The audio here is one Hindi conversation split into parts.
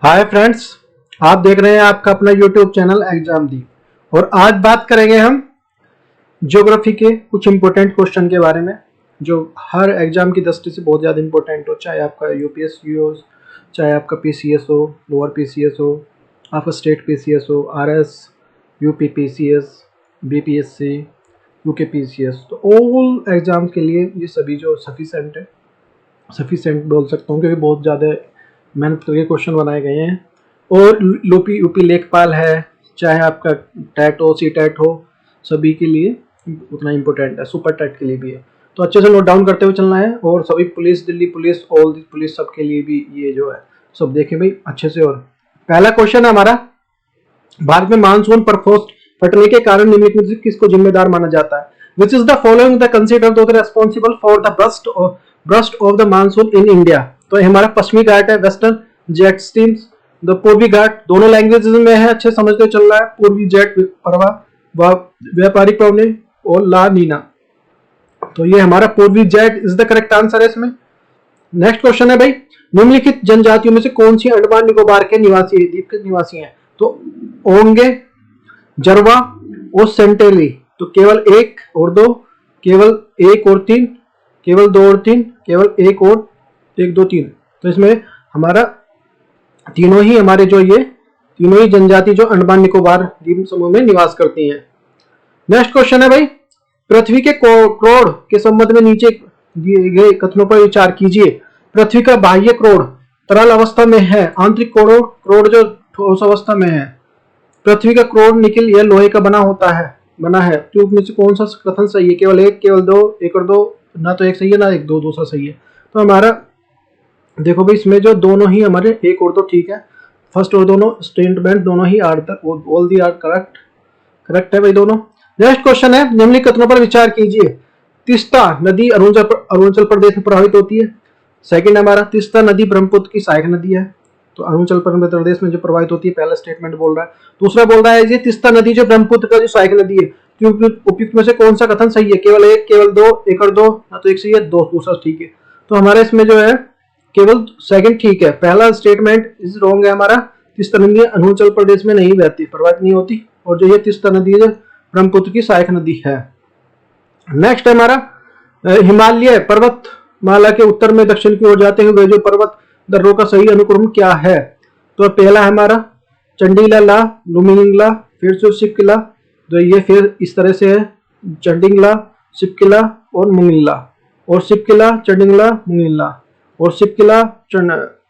हाय फ्रेंड्स, आप देख रहे हैं आपका अपना यूट्यूब चैनल एग्जाम दी। और आज बात करेंगे हम ज्योग्राफी के कुछ इंपॉर्टेंट क्वेश्चन के बारे में जो हर एग्जाम की दृष्टि से बहुत ज़्यादा इंपॉर्टेंट हो, चाहे आपका यूपीएससी हो, चाहे आपका पीसीएस हो, लोअर पीसीएस हो, आपका स्टेट पीसीएस हो, RS, UP PCS, BPSC, UK PCS. तो ऑल एग्जाम के लिए ये सभी जो सफिशेंट है, सफिशेंट बोल सकता हूँ क्योंकि बहुत ज़्यादा मेहनत करके क्वेश्चन बनाए गए हैं। और यूपी लेखपाल है, चाहे आपका टैट हो, सी टैट हो, सभी के लिए उतना इम्पोर्टेंट है, सुपर टैट के लिए भी है। तो अच्छे से नोट डाउन करते हुए चलना है। और सभी police, Delhi police, all the police, सबके लिए भी ये जो है सब देखें भाई अच्छे से। और पहला क्वेश्चन है हमारा, भारत में मानसून परफॉस्ट फटने के कारण निम्नलिखित में से किसको जिम्मेदार माना जाता है? Which is the following the consider the responsible for the burst of the monsoon in India? तो हमारा पश्चिमी घाट है, वेस्टर्न जेट स्ट्रीम्स, द पूर्वी घाट, दोनों लैंग्वेजेस में है, अच्छे समझते चल रहा है। पूर्वी जेट प्रवाह, व्यापारिक प्रवने और ला नीना। तो ये हमारा पूर्वी jet is the correct answer है इसमें। नेक्स्ट क्वेश्चन है भाई, निम्नलिखित जनजातियों में से कौन सी अंडमान निकोबार के निवासी द्वीप के निवासी हैं? तो ओंगे, जरवा और सेंटेली। तो केवल एक और दो, केवल एक और तीन, केवल दो और तीन, केवल एक और एक दो तीन। तो इसमें हमारा तीनों ही हमारे जो ये तीनों ही जनजाति जो अंडमान निकोबार द्वीप समूह में निवास करती हैं। नेक्स्ट क्वेश्चन है भाई, पृथ्वी के क्रोड़ के संबंध में नीचे दिए गए कथनों पर विचार कीजिए। पृथ्वी का बाह्य क्रोड़ तरल अवस्था में है, आंतरिक क्रोड़ जो ठोस अवस्था में है। पृथ्वी का क्रोड़ निकल या लोहे का बना है। ट्यूब में से कौन सा कथन सही है? केवल एक, केवल दो, एक और दो, ना तो एक सही है ना एक दो, दूसरा सही है। तो हमारा देखो भाई, इसमें जो दोनों ही हमारे एक और दो ठीक है, फर्स्ट और दोनों स्टेटमेंट दोनों ही आर तक ऑल दी आर करेक्ट है भाई दोनों। नेक्स्ट क्वेश्चन है, निम्नलिखित कथनों पर विचार कीजिए। तीस्ता नदी अरुणाचल प्रदेश में प्रभावित होती है। सेकंड हमारा, तीस्ता नदी ब्रह्मपुत्र की सहायक नदी है, तो अरुणाचल प्रदेश में जो प्रभावित होती है, पहला स्टेटमेंट बोल रहा है। दूसरा बोल रहा है ये तीस्ता नदी जो ब्रह्मपुत्र का जो सहायक नदी है, उपयुक्त में से कौन सा कथन सही है? केवल एक, केवल दो, एक और दो, ना तो एक सही है, दो दूसरा ठीक है। तो हमारे इसमें जो है केवल सेकंड ठीक है, पहला स्टेटमेंट इज रॉन्ग है हमारा। तीस्ता नदी अरुणाचल प्रदेश में नहीं बहती, प्रभावित नहीं होती, और जो ये तीस्ता नदी है ब्रह्मपुत्र की सहायक नदी है। नेक्स्ट है हमारा, हिमालय पर्वत माला के उत्तर में दक्षिण की ओर जाते हुए जो पर्वत दर्रों का सही अनुक्रम क्या है? तो पहला हमारा चंडीला, लुमिंगला, फिर से सिपकिला। तो ये फिर इस तरह से है, चंडिंगला, सिपकिला और मुंगिल्ला, और सिपकिला, चंडिंगला, मुंगिल्ला, और सिपकिला,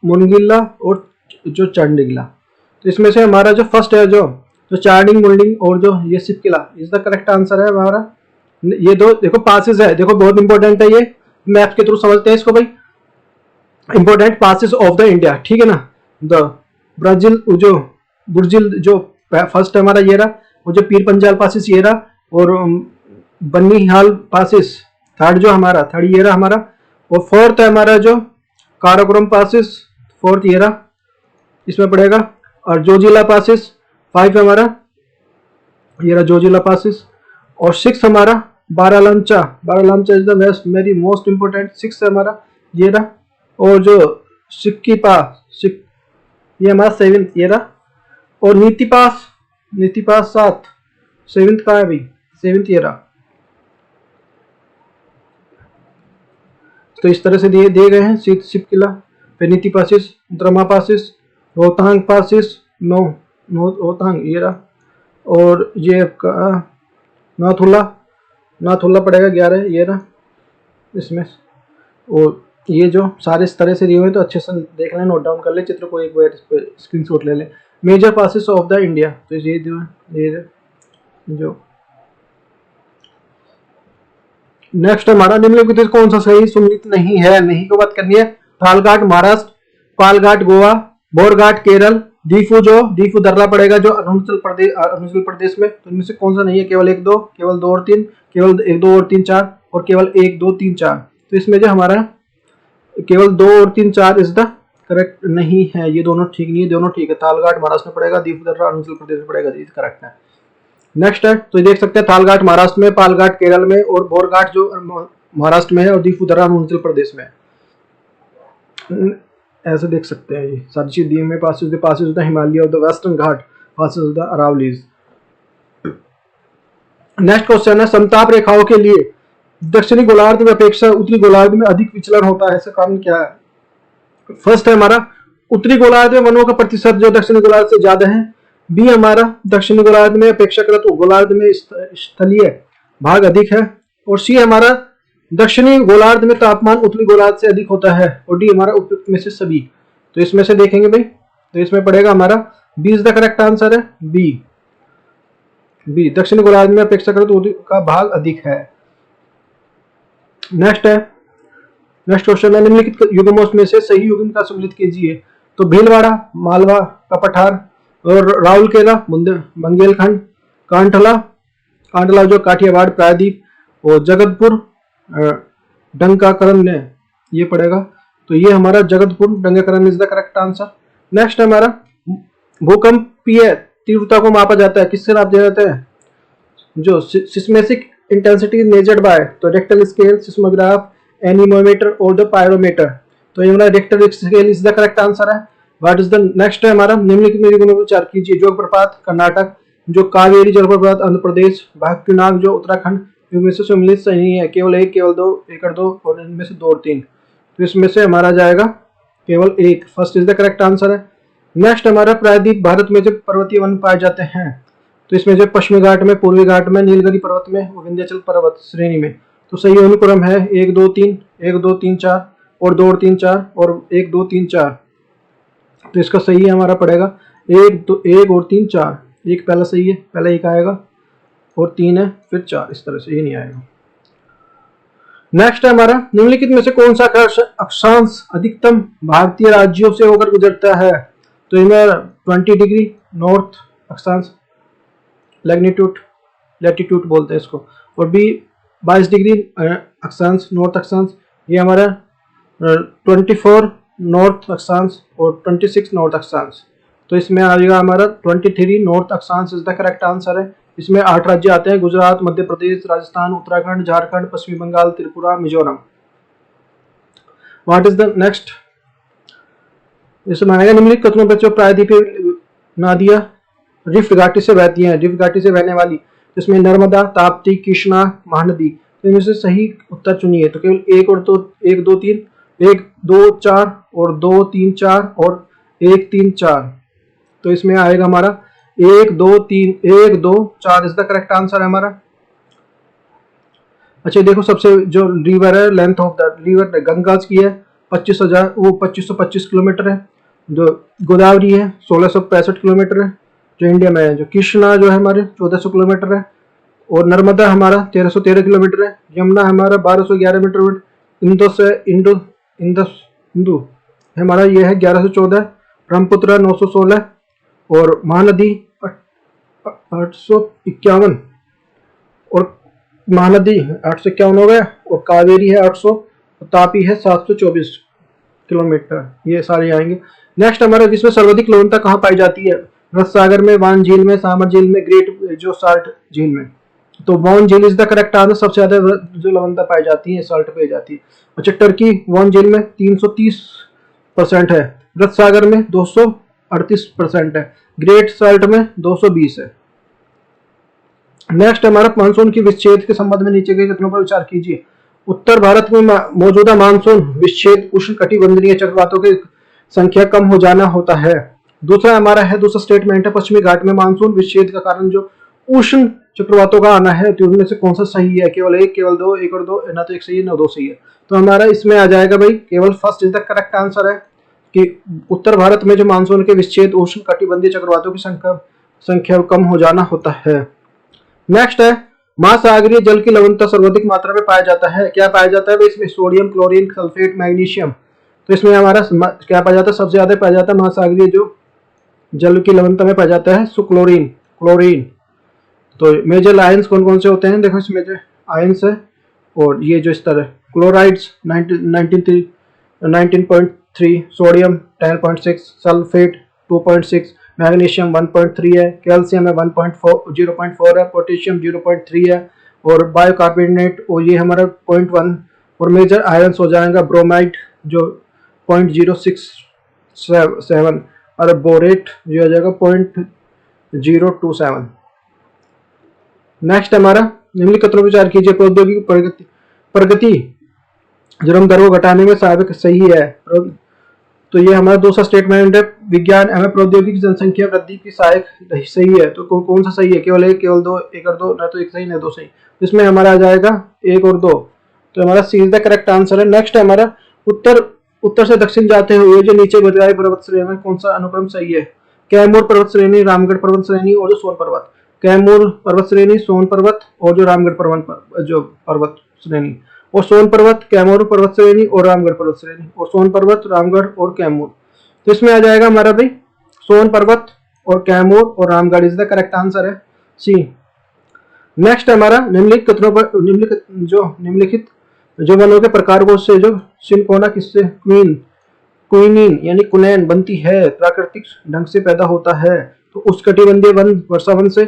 मुंगिल्ला और जो चंडिंगला। तो इसमें से हमारा जो फर्स्ट है जो चार्डिंग, मुंडिंग और जो ये Shipki La is the correct answer है हमारा। ये दो देखो पासेस है, देखो बहुत इंपॉर्टेंट है, ये मैप के थ्रू समझते हैं इसको भाई। Important passes of the India, ठीक है ना। द ब्राजील जो बुर्जिल जो फर्स्ट हमारा ये रहा, वो जो पीर पंजाल पासेस ये रहा, और बन्नीहाल पासेस थर्ड जो हमारा थर्ड ये रहा हमारा, और फोर्थ है हमारा जो काराकोरम पासेस, फोर्थ ये रहा इसमें पड़ेगा, और जोजिला पासेस फाइव हमारा ये रहा जोजिला पासेस, और सिक्स हमारा Baralacha is the best very most important, six है हमारा ये रहा, और जो ये हमारा सेवेंथ ये रहा, और नीति पास सात, सेवेंथ का है भाई, सेवेंथ ये रहा। तो इस तरह से दिए गए हैं सिपकिला, फिर Niti passes, Darma passes, Rohtang passes, Rohtang ये रहा, और ये नाथुल्ला पड़ेगा 11 ये रहा इसमें। और ये जो सारे इस तरह से दिए हुए तो अच्छे से देख लें, नोट डाउन कर ले, चित्र को एक बार स्क्रीनशॉट ले लें। Major passes of the India, तो ये जो नेक्स्ट हमारा, निम्नलिखित कौन सा सही सुमिलित नहीं है? नहीं को बात करनी है। थालघाट महाराष्ट्र, पालघाट गोवा, बोरघाट केरल, दीफू दर्रा पड़ेगा जो अरुणाचल प्रदेश में। तो इनमें से कौन सा नहीं है? केवल एक दो, केवल दो और तीन, केवल एक दो और तीन चार, और केवल एक दो तीन चार। तो इसमें जो हमारा केवल दो और तीन चार इज द करेक्ट नहीं है, ये दोनों ठीक नहीं है, दोनों ठीक है। थालघाट महाराष्ट्र में पड़ेगा, दीफू दर्रा अरुणाचल प्रदेश में पड़ेगा, ये करेक्ट है। नेक्स्ट है, तो देख सकते हैं थालघाट महाराष्ट्र में, पालघाट केरल में, और बोरघाट जो महाराष्ट्र में है, और दीफू दर्रा अरुणाचल प्रदेश में। ऐसे देख सकते हैं, ये सारी चीज दी में passes the Himalaya of the western Ghat, passes the Aravallis. Next question है, समताप रेखाओं के लिए दक्षिणी गोलार्ध में अपेक्षा उत्तरी गोलार्ध में अधिक विचलन होता है, इसका कारण क्या है? फर्स्ट है हमारा उत्तरी गोलार्ध में वनों का प्रतिशत जो दक्षिणी गोलार्ध से ज्यादा है। बी हमारा दक्षिणी गोलार्ध में अपेक्षाकृत गोलार्ध में स्थलीय भाग अधिक है। और सी हमारा दक्षिणी गोलार्ध में तापमान उत्तरी गोलार्ध से अधिक होता है। और डी हमारा उपयुक्त में से सभी। तो इसमें से देखेंगे भाई, तो इसमें पड़ेगा हमारा B is the correct answer है, बी दक्षिणी गोलार्ध में अपेक्षाकृत उत्तरी का भाग अधिक है। नेक्स्ट क्वेश्चन है, निम्नलिखित युग्मों में से सही युग्म का सम्मिलित कीजिए। तो भीलवाड़ा, मालवा का पठार और राउरकेला, बुंदेलखंड, कांठला जो काठियावाड़ प्रायद्वीप, और जगतपुर डंकाकरण ये पड़ेगा। तो ये हमारा जगतपुर डंकाकरण is the correct answer. Next हमारा भूकंपीय तीव्रता को मापा जाता है, किससे नापा जाता है? जो सिस्मेटिक इंटेंसिटी मेजर्ड बाय, तो रेक्टल स्केल, सिस्मोग्राफ, एनीमोमीटर और द पायरोमीटर। तो ये हमारा rectal scale is the correct answer है। व्हाट इज द नेक्स्ट है हमारा, निम्नलिखित में विचार कीजिए। जोगप्रपात कर्नाटक, जो कावेरी जलप्रपात आंध्र प्रदेश, भागकुनाग जो उत्तराखंड, इनमें से सम्मिलित सही है, केवल एक, केवल दो, एक और दो, और इनमें से दो और तीन। तो इसमें से हमारा जाएगा केवल एक, first is the correct answer है। नेक्स्ट हमारा प्रायद्वीप भारत में जो पर्वतीय वन पाए जाते हैं, तो इसमें जो पश्चिमी घाट में, पूर्वी घाट में, नीलगिरी पर्वत में, विंध्याचल पर्वत श्रेणी में। तो सही अनुक्रम है 1 2 3, 1 2 3 4 और 2 और 3 4 और 1 2 3 4। तो इसका सही है हमारा पड़ेगा 1 और 3 4। एक पहला सही है, पहला एक आएगा और 3 है, फिर 4, इस तरह से ये नहीं आएगा। नेक्स्ट है हमारा, निम्नलिखित में से कौन सा अक्षांश अधिकतम भारतीय राज्यों से होकर गुजरता है? तो इनमें 20 डिग्री नॉर्थ अक्षांश, लैटिट्यूड बोलते हैं इसको, और बी 22 डिग्री अक्षांश, नॉर्थ अक्षांश। ये हमारा 24 नॉर्थ अक्षांश और 26 नॉर्थ अक्षांश। तो इसमें आएगा हमारा 23 नॉर्थ अक्षांश इज द करेक्ट आंसर है। इसमें 8 राज्य आते हैं, गुजरात, मध्य प्रदेश, राजस्थान, उत्तराखंड, झारखंड, पश्चिमी Bengal, Tripura, Mizoram. What is the next, इसमें आएगा निम्नलिखित कथनों पर जो प्रायद्वीपीय नदियां रिफ्ट घाटी से बहती हैं, रिफ्ट घाटी से बहने वाली, इसमें नर्मदा, ताप्ती, कृष्णा, महानदी। तो इनमें से सही उत्तर चुनिए। तो केवल 1 और 2, 1 2 3, 1 2 4 और 2 3 4 और 1 3 4। तो इसमें आएगा हमारा 1 2 3, 1 2 4 इज द करेक्ट आंसर है हमारा। अच्छा देखो, सबसे जो रिवर है, length of the river Ganga की है 2525 किलोमीटर है। जो गोदावरी है 1665 किलोमीटर है जो इंडिया में है। जो कृष्णा जो है हमारे 1400 किलोमीटर है, और नर्मदा हमारा 1313 किलोमीटर है। यमुना हमारा 1211 मीटर। इंदु हमारा ये है 1114। ब्रह्मपुत्र 916 और महानदी 851 और महानदी 851 हो गया, और कावेरी है 800, तापी है 724 किलोमीटर। ये सारे आएंगे। नेक्स्ट हमारा विश्व में सर्वाधिक लवणता कहाँ पाई जाती है? रस सागर में, वान झील में, सामर झील में, ग्रेट जो साल्ट झील में। तो वान झील इज द करेक्ट आंसर। सबसे ज्यादा जो लवणता पाई जाती है साल्ट पे जाती है। अच्छा, टर्की वान झील में 330% है, रस सागर में 238% है, ग्रेट साल्ट में 220 है। नेक्स्ट हमारा मानसून की विच्छेद के संबंध में नीचे के कथनों पर विचार कीजिए। उत्तर भारत में मौजूदा मानसून विच्छेद उष्ण कटिबंधीय चक्रवातों की संख्या कम हो जाना होता है। दूसरा हमारा है, दूसरा स्टेटमेंट है, पश्चिमी घाट में मानसून विच्छेद का कारण जो उष्ण चक्रवातों का आना है, तो उनमें से कौन सा सही है? केवल एक, केवल दो, एक और दो, ना तो एक सही है ना दो सही है। तो हमारा इसमें आ जाएगा भाई केवल first is the correct answer है कि उत्तर भारत में जो मानसून के विच्छेद उष्ण कटिबंधीय चक्रवातों की संख्या कम हो जाना होता है। नेक्स्ट है, महासागरीय जल की लवणता सर्वाधिक मात्रा में पाया जाता है। क्या पाया जाता है? इसमें सोडियम, क्लोरीन, सल्फेट, मैग्नीशियम। तो इसमें हमारा क्या पाया जाता है? सबसे ज्यादा पाया जाता है महासागरीय जो जल की लवणता में पाया जाता है क्लोरीन। तो मेजर आयंस कौन कौन से होते हैं? देखो इसमें जो आयंस है, और ये जो इस तरह क्लोराइड्स 19.3, सोडियम 10.6, सल्फेट 2.6, मैग्नीशियम 1.3 है, कैल्शियम है 0.4 है, पोटेशियम 0.3 है, और बायोकार्बोनेट और ये हमारा 0.1, और मेजर आयंस हो जाएगा ब्रोमाइड जो 0.06 0.07 और बोरेट जो आ जाएगा 0.027। नेक्स्ट हमारा निम्नलिखित कथनों पर विचार कीजिए। प्रौद्योगिक प्रगति जन्म दर को घटाने में सहायक सही है। तो ये हमारा दूसरा स्टेटमेंट है, विज्ञान एवं प्रौद्योगिकी जनसंख्या वृद्धि की सहायक सही है। तो कौन सा सही है? केवल एक, केवल दो, एक और दो, ना तो एक सही ना दो सही। इसमें हमारा आ जाएगा एक और दो। तो हमारा सी इज द करेक्ट आंसर है। नेक्स्ट है हमारा उत्तर से दक्षिण जाते हुए जो नीचे बताए पर्वत श्रेणी में कौन सा अनुक्रम सही है? कैमूर पर्वत श्रेणी, रामगढ़ पर्वत श्रेणी और जो सोन पर्वत। कैमूर पर्वत श्रेणी, सोन पर्वत और जो रामगढ़ पर्वत श्रेणी, और सोन पर्वत, कैमूर पर्वत श्रेणी और रामगढ़ पर्वत श्रेणी, और सोन पर्वत, रामगढ़ और कैमूर। तो इसमें आ जाएगा हमारा भाई सोन पर्वत और कैमूर और Ramgarh is the correct answer है, सी। नेक्स्ट हमारा निम्नलिखित कथनों पर निम्नलिखित जो वनों के प्रकार से जो सिनकोना किससे क्विनीन यानी कुनैन बनती है, प्राकृतिक ढंग से पैदा होता है। तो उष्णकटिबंधीय वन वर्षा वन से,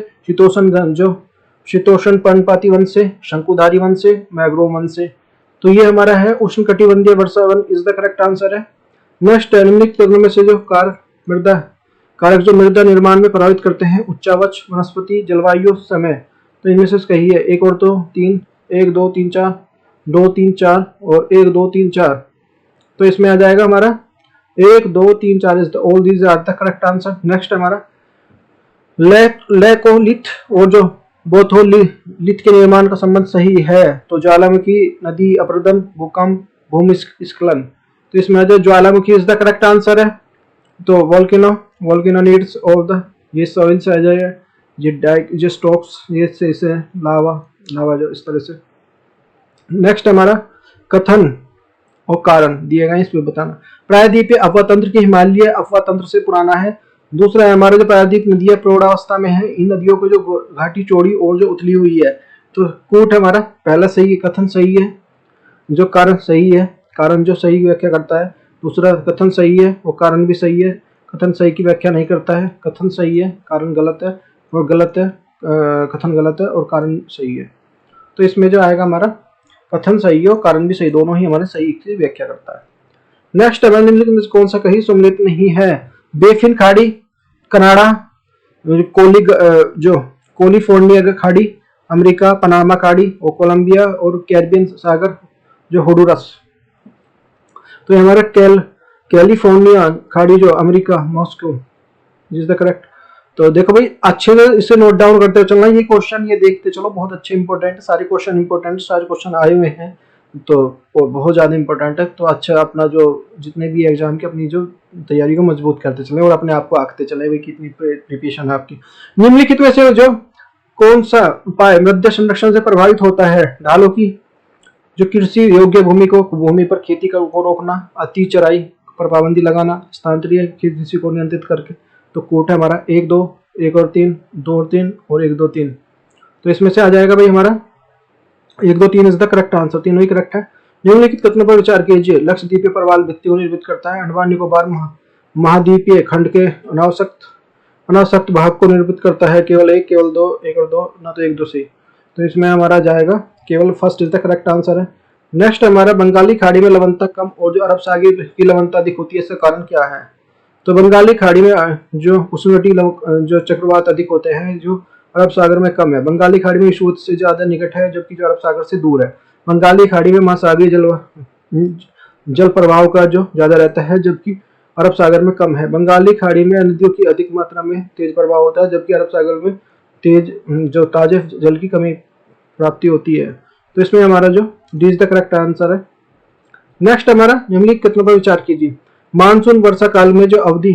शीतोष्ण पर्णपाती वन से, शंकुधारी वन से, मैग्रोव वन से। तो ये हमारा है उष्णकटिबंधीय वर्षा वन इज द करेक्ट आंसर है। नेक्स्ट निम्नलिखित कथनों में से जो कारक जो मृदा निर्माण में प्रभावित करते हैं, उच्चावच, वनस्पति, जलवायु, समय। तो इनमें से कही है एक और दो तीन, 1 2 3 4, 2 3 4 और 1 2 3 4। तो इसमें आ जाएगा हमारा 1 2 3 4 is all these are the correct answer. Next हमारा लैकोलिथ और जो बोथोलिथ के निर्माण का संबंध सही है। तो ज्वालामुखी, नदी अपरदन, भूकंप, भूमिस्खलन। तो इसमें आ जाए ज्वालामुखी इज द करेक्ट आंसर है। तो वोल्केनो नीड्स ऑल द, ये सॉइल से आ जाएगा, ये स्टॉक्स, ये से लावा जो इस तरह से। नेक्स्ट हमारा कथन और कारण दिए गए, इसमें बताना। प्रायद्वीपीय अपतंत्र की हिमालय अपतंत्र से पुराना है। दूसरा है हमारा जो प्रायद्वीप नदियां प्रौढ़ावस्था में है, इन नदियों को जो घाटी चौड़ी और जो उथली हुई है। तो कूट हमारा पहला सही है, कथन सही है, जो कारण सही है, कारण जो सही व्याख्या करता है। दूसरा कथन सही है और कारण भी सही है, कथन सही की व्याख्या नहीं करता है। कथन सही है, कारण गलत है, और गलत है कथन गलत है और कारण सही है। तो इसमें जो आएगा हमारा कथन सही है और कारण भी सही, दोनों ही हमारे सही की व्याख्या करता है। नेक्स्ट निम्नलिखित में कौन सा कहीं सम्मिलित नहीं है? बेफिन खाड़ी, कनाडा, कैलिफोर्निया खाड़ी, अमेरिका, पनामा खाड़ी और कोलंबिया और कैरिबियन सागर जो होंडुरास। तो ये हमारा कैलिफोर्निया खाड़ी जो America, Moscow is the correct. तो देखो भाई अच्छे से इसे नोट डाउन करते चलना, ये क्वेश्चन ये देखते चलो, बहुत अच्छे इंपॉर्टेंट, सारे क्वेश्चन आए हुए हैं, तो बहुत ज़्यादा इंपॉर्टेंट है। तो अच्छा अपना जो जितने भी एग्जाम की अपनी जो तैयारी को मजबूत करते चले और अपने आप को आंकते चले भाई कितनी प्रिपरेशन है आपकी। निम्नलिखित में से जो कौन सा उपाय मृदा संरक्षण से प्रभावित होता है? ढालों की जो कृषि योग्य भूमि पर खेती को रोकना, अति चराई पर पाबंदी लगाना, स्थानांतरीय कृषि को नियंत्रित करके। तो कोट है हमारा 1 2 1 और 3, 2 और 3 और 1 2 3। तो इसमें से आ जाएगा भाई हमारा 1 2 3 इज द करेक्ट आंसर, तीनों ही करेक्ट है। निम्नलिखित कथनों पर विचार कीजिए। लक्षद्वीपीय प्रवाल भित्ति को निर्मित करता है, अंडमान निकोबार महाद्वीपीय खंड के अनासक्त भाग को निर्मित करता है। केवल 1, केवल 2, 1 और 2, ना तो 1 2 सही। तो इसमें हमारा जाएगा केवल first is the correct answer है। नेक्स्ट हमारा बंगाली खाड़ी में लवणता कम और जो अरब सागर की लवणता अधिक होती है, इसका कारण क्या है? तो बंगाली खाड़ी में जो उष्णकटिबंधीय जो चक्रवात अधिक होते हैं, जो अरब सागर में कम है। बंगाली खाड़ी में विषुवत से ज्यादा निकट है, जबकि जो अरब सागर से दूर है। बंगाली खाड़ी में महासागरीय जल प्रवाह का जो ज्यादा रहता है, जबकि अरब सागर में कम है। बंगाली खाड़ी में नदियों की अधिक मात्रा में तेज प्रवाह होता है, जबकि अरब सागर में तेज जो ताजे जल की कमी प्राप्ति होती है। तो इसमें हमारा जो D is the correct answer है। नेक्स्ट हमारा निम्नलिखित कथनों पर विचार कीजिए। मानसून वर्षा काल में जो अवधि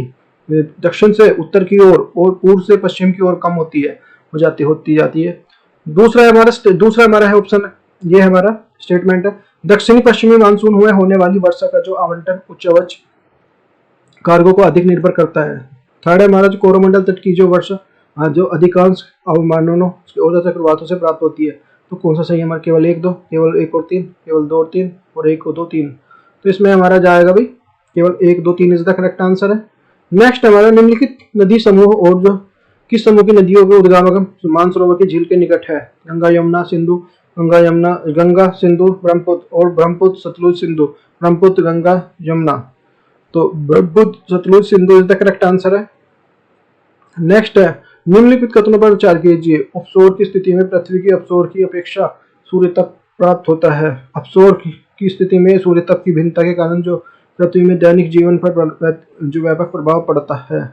दक्षिण से उत्तर की ओर और पूर्व से पश्चिम की ओर कम होती जाती है। दूसरा हमारा है ऑप्शन, ये हमारा स्टेटमेंट है। दक्षिणी पश्चिमी मानसून हुए होने वाली वर्षा का जो आवंटन उच्चवच कारकों को अधिक निर्भर करता है। थर्ड है हमारा जो कोरोमंडल तट की जो वर्षा जो अधिकांश अवमाननों और चक्रवातों से प्राप्त होती है। तो कौन सा सही है हमारा? केवल 1 2, केवल 1 और 3, केवल 2 और 3 और 1 और 2 3। तो इसमें हमारा जाएगा भाई केवल 1 2 3 इज द करेक्ट आंसर है। नेक्स्ट हमारा निम्नलिखित नदी समूह और जो किस समूह की नदियों के उद्गम मानसरोवर की झील के निकट है? गंगा सिंधु ब्रह्मपुत्र और ब्रह्मपुत्र सतलुज सिंधु, ब्रह्मपुत्र गंगा यमुना। तो Brahmaputra Sutlej Sindhu is the correct answer है। नेक्स्ट है, निम्नलिखित कथनों पर विचार कीजिए। ऑफशोर की स्थिति में पृथ्वी की अपसौर की अपेक्षा सूर्य तप प्राप्त होता है। अपसौर की स्थिति में सूर्य तप की भिन्नता के कारण जो पृथ्वी में दैनिक जीवन पर जो व्यापक प्रभाव पड़ता है।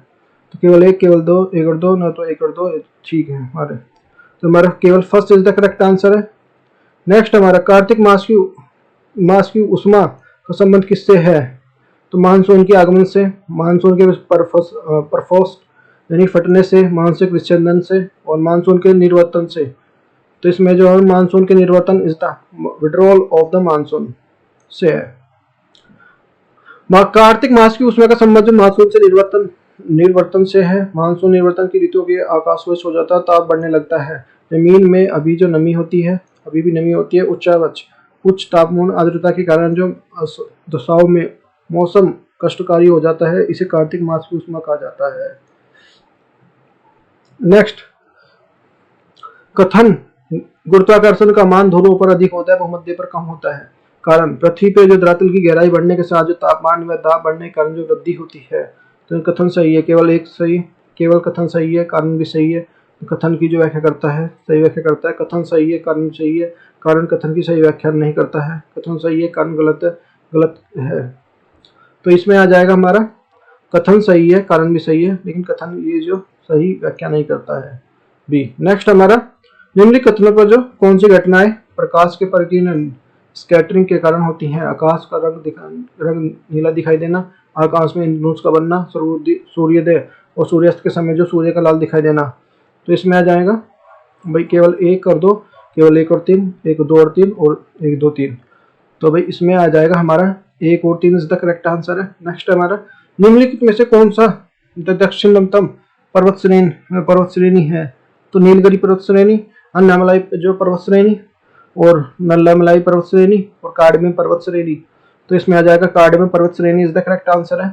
तो केवल एक, केवल दो, एक और दो, ना तो एक और दो, ठीक है हमारे। तो हमारा केवल first is the correct answer है। नेक्स्ट हमारा, कार्तिक मास की उष्मा का संबंध किससे है? तो मानसून के आगमन से, मानसून के परफोस्ट यानी फटने से, मानसिक विच्छेदन से और मानसून के निर्वर्तन से। तो इसमें जो है मानसून के निर्वर्तन is the withdrawal of the monsoon से है। कार्तिक मास की उष्मा का संबंध मानसून से निर्वर्तन से है। मानसून निर्वर्तन की ऋतु के आकाशवश हो जाता है, ताप बढ़ने लगता है। जमीन में अभी जो नमी होती है, अभी भी नमी होती है। उच्च तापमान आर्द्रता के कारण जो दशाओं में मौसम कष्टकारी हो जाता है, इसे कार्तिक मास की उष्मा कहा जाता है। नेक्स्ट, कथन गुरुत्वाकर्षण का मान ध्रुवों पर अधिक होता है, भूमध्य पर कम होता है। कारण, पृथ्वी पे जो धरातल की गहराई बढ़ने के साथ जो तापमान व दाब बढ़ने के कारण जो वृद्धि होती है। तो कथन सही है, केवल एक सही, केवल कथन सही है, कारण भी सही है। कथन की जो व्याख्या करता है सही व्याख्या करता है। कथन सही है, कारण सही है, कारण कथन की सही व्याख्या नहीं करता है। कथन सही है, कारण गलत है। तो इसमें आ जाएगा हमारा कथन सही है, कारण भी सही है, लेकिन कथन ये जो सही व्याख्या नहीं करता है, बी। नेक्स्ट हमारा, निम्नलिखित कथनों पर जो कौन सी घटनाएं प्रकाश के परिकीर्णन स्कैटरिंग के कारण होती हैं? आकाश का रंग नीला दिखाई देना, आकाश में इंद्रधनुष का बनना, सूर्योदय और सूर्यास्त के समय जो सूर्य का लाल दिखाई देना। तो इसमें आ जाएगा भाई केवल एक और दो, केवल एक और तीन, एक दो और तीन और एक दो तीन। तो भाई इसमें आ जाएगा हमारा एक और तीन इज द करेक्ट आंसर है। नेक्स्ट हमारा, निम्नलिखित में से कौन सा दक्षिणतम पर्वत श्रेणी है? तो नीलगिरी पर्वत श्रेणी, अन्नामलाई जो पर्वत श्रेणी और नल्लामलाई पर्वत श्रेणी और काडमेन पर्वत श्रेणी। तो इसमें आ जाएगा काडमेन पर्वत श्रेणी इज द करेक्ट आंसर है।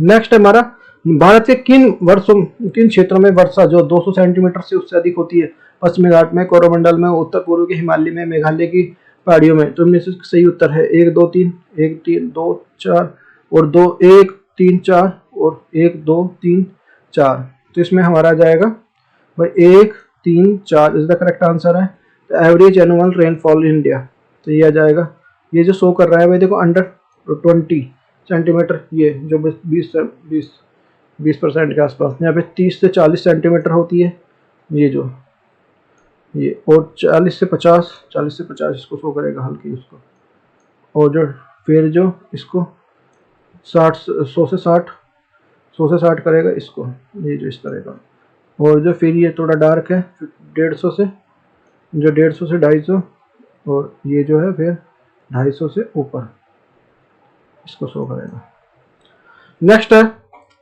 नेक्स्ट हमारा, भारत के किन क्षेत्रों में वर्षा जो 200 सेंटीमीटर से उससे अधिक होती है? पश्चिमी घाट में, कोरोमंडल में, उत्तर पूर्व के हिमालय में, मेघालय की पहाड़ियों में। तो इनमें से सही उत्तर है 1 2 3, 1 3 2 4 और 2 1 3 4 और 1 2 3 4। तो इसमें हमारा आ जाएगा भाई 1 3 4 इज द करेक्ट आंसर है। Average annual rainfall in India, तो ये आ जाएगा। ये जो शो कर रहा है भाई देखो अंडर 20 सेंटीमीटर, ये जो 20% के आसपास, यहाँ पे 30 से 40 सेंटीमीटर होती है ये जो ये, और 40 से 50 इसको शो करेगा हल्की उसको, और जो फिर जो इसको 100 से 60 करेगा इसको, ये जो इस तरह का। और जो फिर ये थोड़ा डार्क है 150 से, जो 150 से 250, और ये जो है फिर 250 से ऊपर इसको शो करेगा। नेक्स्ट है,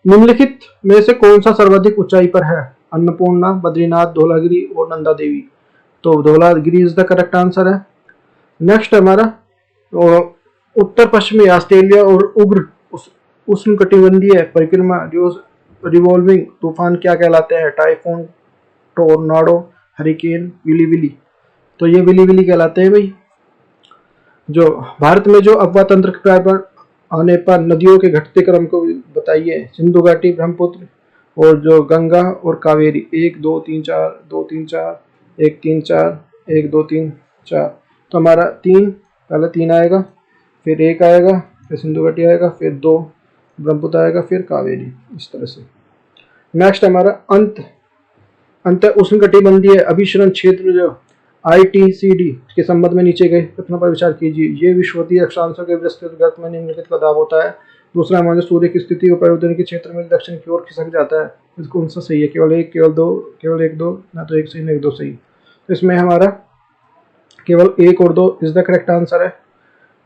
निम्नलिखित में से कौन सा सर्वाधिक ऊंचाई पर है? अन्नपूर्णा, बद्रीनाथ, धौलागिरी और नंदा देवी। तो Dhaulagiri is the correct answer है। नेक्स्ट हमारा, उत्तर पश्चिमी ऑस्ट्रेलिया और उग्र उष्णकटिबंधीय परिक्रमा रिवॉल्विंग तूफान क्या कहलाते हैं? Typhoon, tornado, hurricane, willy willy. तो ये विली विली कहलाते हैं भाई। जो भारत में जो अफवाह तंत्र के पर आने पर नदियों के घटते क्रम को बताइए। सिंधु घाटी, ब्रह्मपुत्र और जो गंगा और कावेरी। 1 2 3 4 2 3 4 1 3 4 1 2 3 4। तो हमारा 3, पहले 3 आएगा, फिर 1 आएगा, फिर सिंधु घाटी आएगा, फिर 2 ब्रह्मपुत्र आएगा, फिर कावेरी, इस तरह से। नेक्स्ट हमारा अंत उष्णकटिबंधीय अभिसरण क्षेत्र जो ITCD के संबंध में नीचे गए कथनों पर विचार कीजिए। ये विषुवतीय अक्षांशों के विस्तृत गर्त में निम्नलिखित का दाब होता है। दूसरा हमारे सूर्य की स्थिति और परिवर्तन के क्षेत्र में दक्षिण की ओर खिसक जाता है। इसको कौन सा सही है? केवल एक, केवल दो, केवल 1 2, ना तो एक सही ना 1 2 सही। तो इसमें हमारा केवल 1 और 2 इज द करेक्ट आंसर है।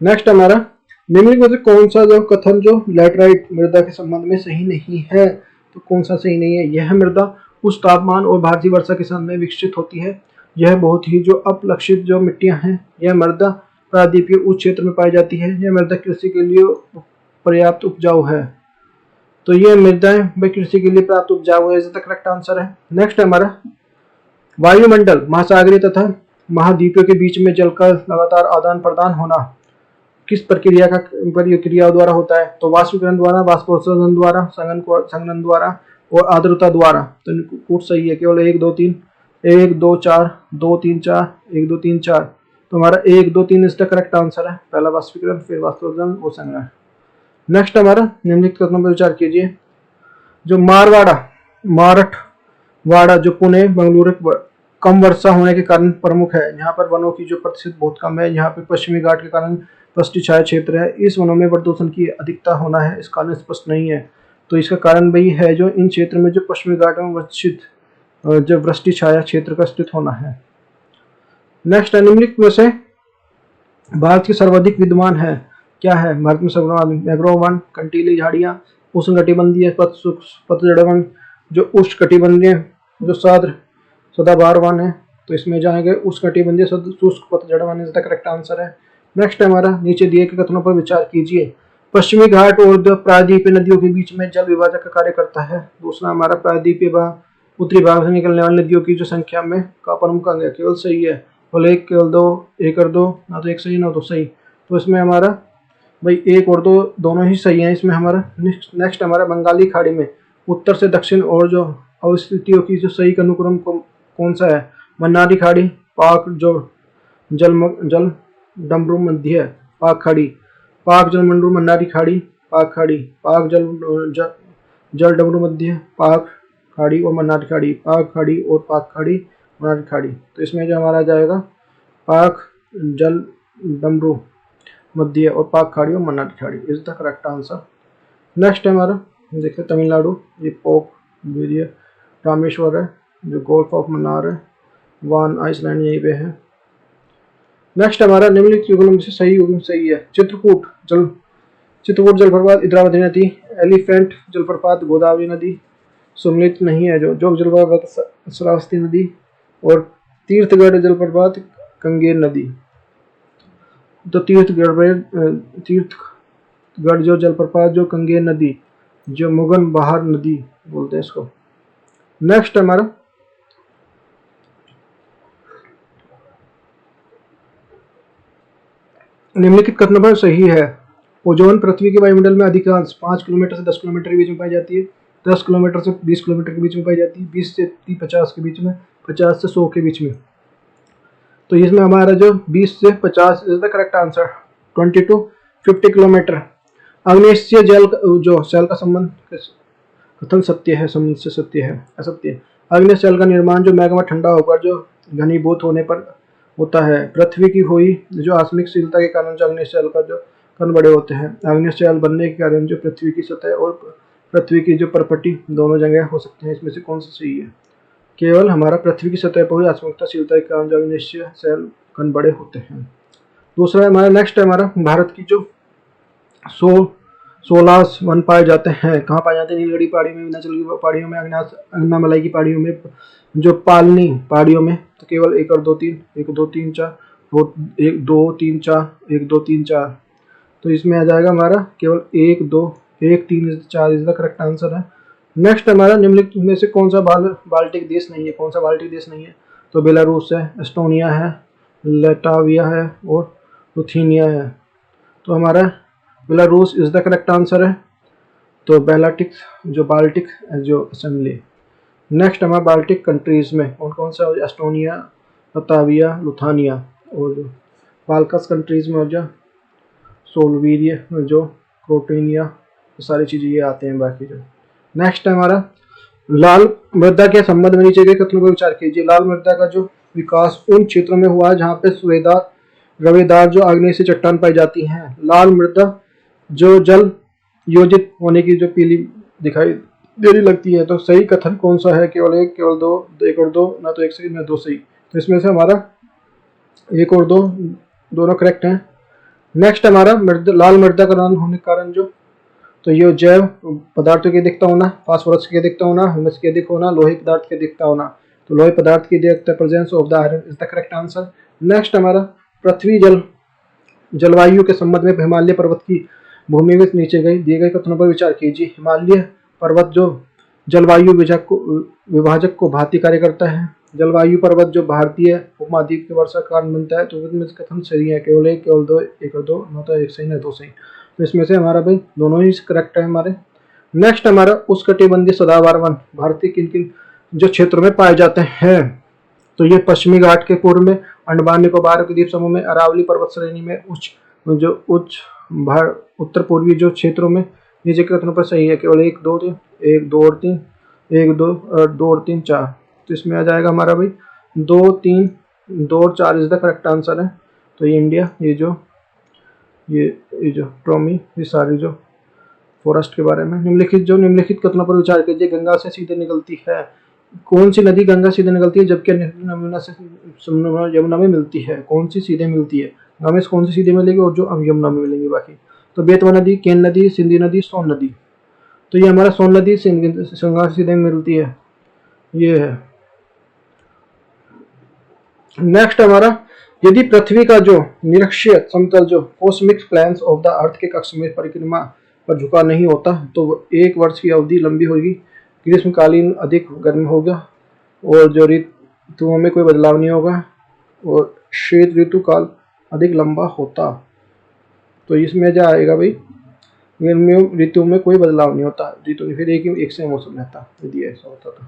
नेक्स्ट हमारा, निम्नलिखित में से कौन सा जो कथन जो लैटराइट मृदा के संबंध में सही नहीं है? तो कौन सा सही नहीं है? यह मृदा उच्च तापमान और भारी वर्षा के साथ में विकसित होती है। यह बहुत ही जो अपलक्षित जो मिट्टियां हैं, यह मृदा प्रायद्वीपीय उच्च क्षेत्र में पाई जाती है। यह मृदा कृषि के लिए पर्याप्त उपजाऊ है। तो ये मृदाएं भाई कृषि के लिए पर्याप्त उपजाऊ है, इसका करेक्ट आंसर है। नेक्स्ट हमारा, वायुमंडल, महासागरीय तथा महाद्वीपों के बीच में जल का लगातार आदान प्रदान होना किस प्रक्रिया द्वारा होता है? तो वाष्पीकरण द्वारा, वाष्पोत्सर्जन द्वारा, संघनन द्वारा और आर्द्रता द्वारा। तो कूट सही है, केवल 1 2 3 1 2 4 2 3 4 1 2 3 4। तो हमारा 1 2 3 इसका करेक्ट आंसर है। पहला वाष्पीकरण, फिर वाष्पोत्सर्जन और संघनन। नेक्स्ट हमारा निम्नलिखित कथनों पर विचार कीजिए। जो मारठवाड़ा जो पुणे बेंगलुरु कम वर्षा होने के कारण प्रमुख है। यहाँ पर वनों की जो प्रतिशत बहुत कम है। यहाँ पे पश्चिमी घाट के कारण पृष्ठीय छाया क्षेत्र है। इस वनों में प्रदूषण की अधिकता होना है, इस कारण स्पष्ट नहीं है। तो इसका कारण वही है जो इन क्षेत्र में जो पश्चिमी घाट में वर्षित जो वृष्टि छाया क्षेत्र का स्थित होना है। नेक्स्ट निम्नलिखित में से भारत के सर्वाधिक विद्यमान है क्या है? भारत में सर्वाधिक मैंग्रोव वन, कंटीली झाड़ियां, उष्णकटिबंधीय पतझड़ वन, जो उष्णकटिबंधीय जो सदाबहार वन है। तो इसमें जाएंगे उष्णकटिबंधीय शुष्क पतझड़ one is the correct answer है। नेक्स्ट हमारा नीचे दिए गए कथनों पर विचार कीजिए। पश्चिमी घाट और प्रायद्वीपीय नदियों के बीच में जल विभाजक का कार्य करता है। दूसरा हमारा प्रायद्वीपीय उत्तरी भाग से निकलने वाली नदियों की जो संख्या में का प्रमुख अंग है, केवल सही है। केवल 1 केवल 2 1 और 2, ना तो 1 सही ना तो सही। तो इसमें हमारा भाई 1 और 2 दोनों ही सही हैं। इसमें हमारा नेक्स्ट हमारा बंगाली खाड़ी में उत्तर से दक्षिण और जो अवस्थितियों की जो सही अनुक्रम कौन सा है? मन्नारी खाड़ी, पाक जो जल डमरू मध्य, पाक खाड़ी, पाक जल मंडू मन्नारी खाड़ी, पाक खाड़ी, पाक जल डमरू मध्य, पाक खाड़ी और मन्नारी खाड़ी, पाक खाड़ी और पाक खाड़ी, मन्नारी खाड़ी। तो इसमें जो हमारा जाएगा पाक जल डमरू मध्य और पाक खाड़ी और मन्नारी खाड़ी is the correct answer. Next है हमारा देखिए तमिलनाडु, ये पोक वेरिया रामेश्वर है, जो गोल्फ ऑफ मन्नार है, वान आइसलैंड यहीं पे है। नेक्स्ट हमारा निम्नलिखित युगलों में से सही है। चित्रकूट जलप्रपात इंद्रावती नदी, एलिफेंट जलप्रपात गोदावरी नदी, सुमलित नहीं है जो जोग जलप्रपात श्रावस्ती नदी, और तीर्थगढ़ जलप्रपात कंगेर नदी। तो तीर्थगढ़ जो जलप्रपात जो कंगेर नदी जो मुगन बहार नदी बोलते हैं इसको। नेक्स्ट हमारा निम्नलिखित कथनों पर सही है। ओजोन पृथ्वी के वायुमंडल में अधिकांश 5 किलोमीटर से 10 किलोमीटर के बीच में पाई जाती है, 10 किलोमीटर से 20 किलोमीटर के बीच में पाई जाती है, 20 से 50 के बीच में, 50 से 100 के बीच में। तो इसमें हमारा जो 20 से 50 is the correct answer. 20 to 50 kilometre. अग्नेय जल जो सेल का संबंध कथन सत्य है, संबंध से सत्य है, असत्य है। अग्नेय जल का निर्माण जो मैग्मा ठंडा होकर जो घनीभूत होने पर होता है। पृथ्वी की हुई जो आकस्मिक शीतलता के कारण जो अग्नेय जल का जो कण बड़े होते हैं। अग्नेय जल बनने के कारण जो पृथ्वी की सतह और पृथ्वी की जो परपटी दोनों जगह हो सकते हैं। इसमें से कौन सा सही है? केवल हमारा पृथ्वी की सतह पर हुई आकस्मिकशीलता के कारण जो अग्नेय जल कण बड़े होते हैं। दूसरा हमारा नेक्स्ट है हमारा भारत की जो 16 वन पाए जाते हैं। कहाँ पाए जाते हैं? नीलगढ़ी पहाड़ी में, विंध्याचल की पहाड़ियों में, अन्नामलाई की पहाड़ियों में, जो पालनी पहाड़ियों में। तो केवल 1 और 2 3 1 2 3 4 1 2 3 4 1 2 3 4। तो इसमें आ जाएगा हमारा केवल 1 2 1 3 4 इज द करेक्ट आंसर है। नेक्स्ट हमारा निम्नलिखित में से कौन सा बाल्टिक देश नहीं है? कौन सा बाल्टिक देश नहीं है? तो बेलारूस है, एस्टोनिया है, लेटाविया है और लिथुआनिया है। तो हमारा Belarus is the correct answer है। तो बाल्टिक जो असेंबली। नेक्स्ट हमारा बाल्टिक कंट्रीज में कौन कौन सा? एस्टोनिया, लताविया, लिथुआनिया, और जो बाल्कस कंट्रीज में हो जा सोल्वेनिया, जो क्रोएशिया, तो सारी चीजें ये आते हैं बाकी जो। नेक्स्ट है हमारा लाल मृदा के संबंध में नीचे के कथनों पर विचार कीजिए। लाल मृदा का जो विकास उन क्षेत्रों में हुआ जहाँ पे रवेदार जो आग्नेय से चट्टान पाई जाती हैं। लाल मृदा जो जल योजित होने की जो पीली दिखाई देरी लगती है। तो सही कथन कौन सा है? केवल 1 केवल 2 1 और 2, ना तो 1 सही ना 2 सही। तो इसमें से हमारा 1 और 2 दोनों करेक्ट हैं। नेक्स्ट हमारा लाल मृदा का रंग होने के कारण जो तो ये जैव पदार्थों की अधिकता होना, फास्फोरस की अधिकता होना, ह्यूमस की अधिक होना, लोहे पदार्थ की अधिकता होना। तो लोहे पदार्थ की अधिकता presence of the iron is the correct answer. Next हमारा पृथ्वी जलवायु के संबंध में हिमालय पर्वत की भूमि में नीचे दिए गए कथनों पर विचार कीजिए। हिमालय पर्वत जो जलवायु विभाजक को भांति कार्य करता है। जलवायु पर्वत जो भारतीय उपमहाद्वीप के वर्षा का कारण बनता है, तो इनमें से कथन सही है, केवल एक, केवल दो, एक और दो, न तो एक सही न दो सही। तो इसमें से हमारा भाई दोनों ही करेक्ट है हमारे। नेक्स्ट हमारा उष्णकटिबंधीय सदाबहार वन भारतीय किन किन जो क्षेत्रों में पाए जाते हैं, तो ये पश्चिमी घाट के पूर्व में, अंडमान निकोबार के द्वीप समूह में, अरावली पर्वत श्रेणी में, उच्च उत्तर पूर्वी जो क्षेत्रों में। नीचे के कथनों पर सही है, केवल एक दो तीन, एक दो और तीन, एक दो और दो और तीन चार। तो इसमें आ जाएगा हमारा भाई दो तीन, दो और चार इज द करेक्ट आंसर है। तो ये इंडिया, ये जो ट्रॉमी, ये सारी जो फॉरेस्ट के बारे में। निम्नलिखित कथनों पर विचार कीजिए। गंगा से सीधे निकलती है, कौन सी नदी गंगा सीधे निकलती है जबकि यमुना से यमुना में मिलती है? कौन सी सीधे मिलती है? गंगा में कौन सी सीधे मिलेगी और जो यमुना में मिलेंगी बाकी? तो बेतवा नदी, केन नदी, सिंधी नदी, सोन नदी। तो ये हमारा सोन नदी गंगा से सीधे मिलती है, ये है। नेक्स्ट हमारा, यदि पृथ्वी का जो निरक्षीय समतल जो cosmic planes of the earth के कक्ष में परिक्रमा पर झुका नहीं होता, तो एक वर्ष की अवधि लंबी होगी, ग्रीष्मकालीन अधिक गर्म होगा, और जो ऋतुओं में कोई बदलाव नहीं होगा, और शीत ऋतु काल अधिक लंबा होता। तो इसमें क्या आएगा भाई, गर्मियों ऋतु में कोई बदलाव नहीं होता, ऋतु फिर एक से मौसम रहता यदि ऐसा होता तो।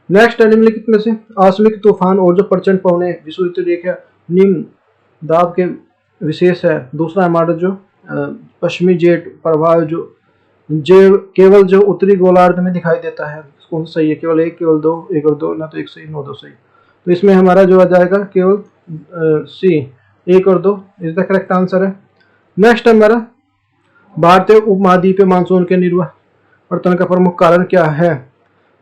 नेक्स्ट निम्नलिखित में से आकस्मिक तूफान और जो प्रचंड पवने विषुवत रेखा निम्न दाब के विशेष है। दूसरा हमारा जो पश्चिमी जेट प्रभाव जो केवल जो उत्तरी गोलार्ध में दिखाई देता है, कौन सा सही है? केवल एक, केवल दो, एक और दो, ना तो एक सही, न दो सही। तो इसमें हमारा जो आ जाएगा केवल सी, एक और दो इज द करेक्ट आंसर है। नेक्स्ट हमारा, भारतीय उपमहाद्वीपीय मानसून के निर्वर्तन का प्रमुख कारण क्या है?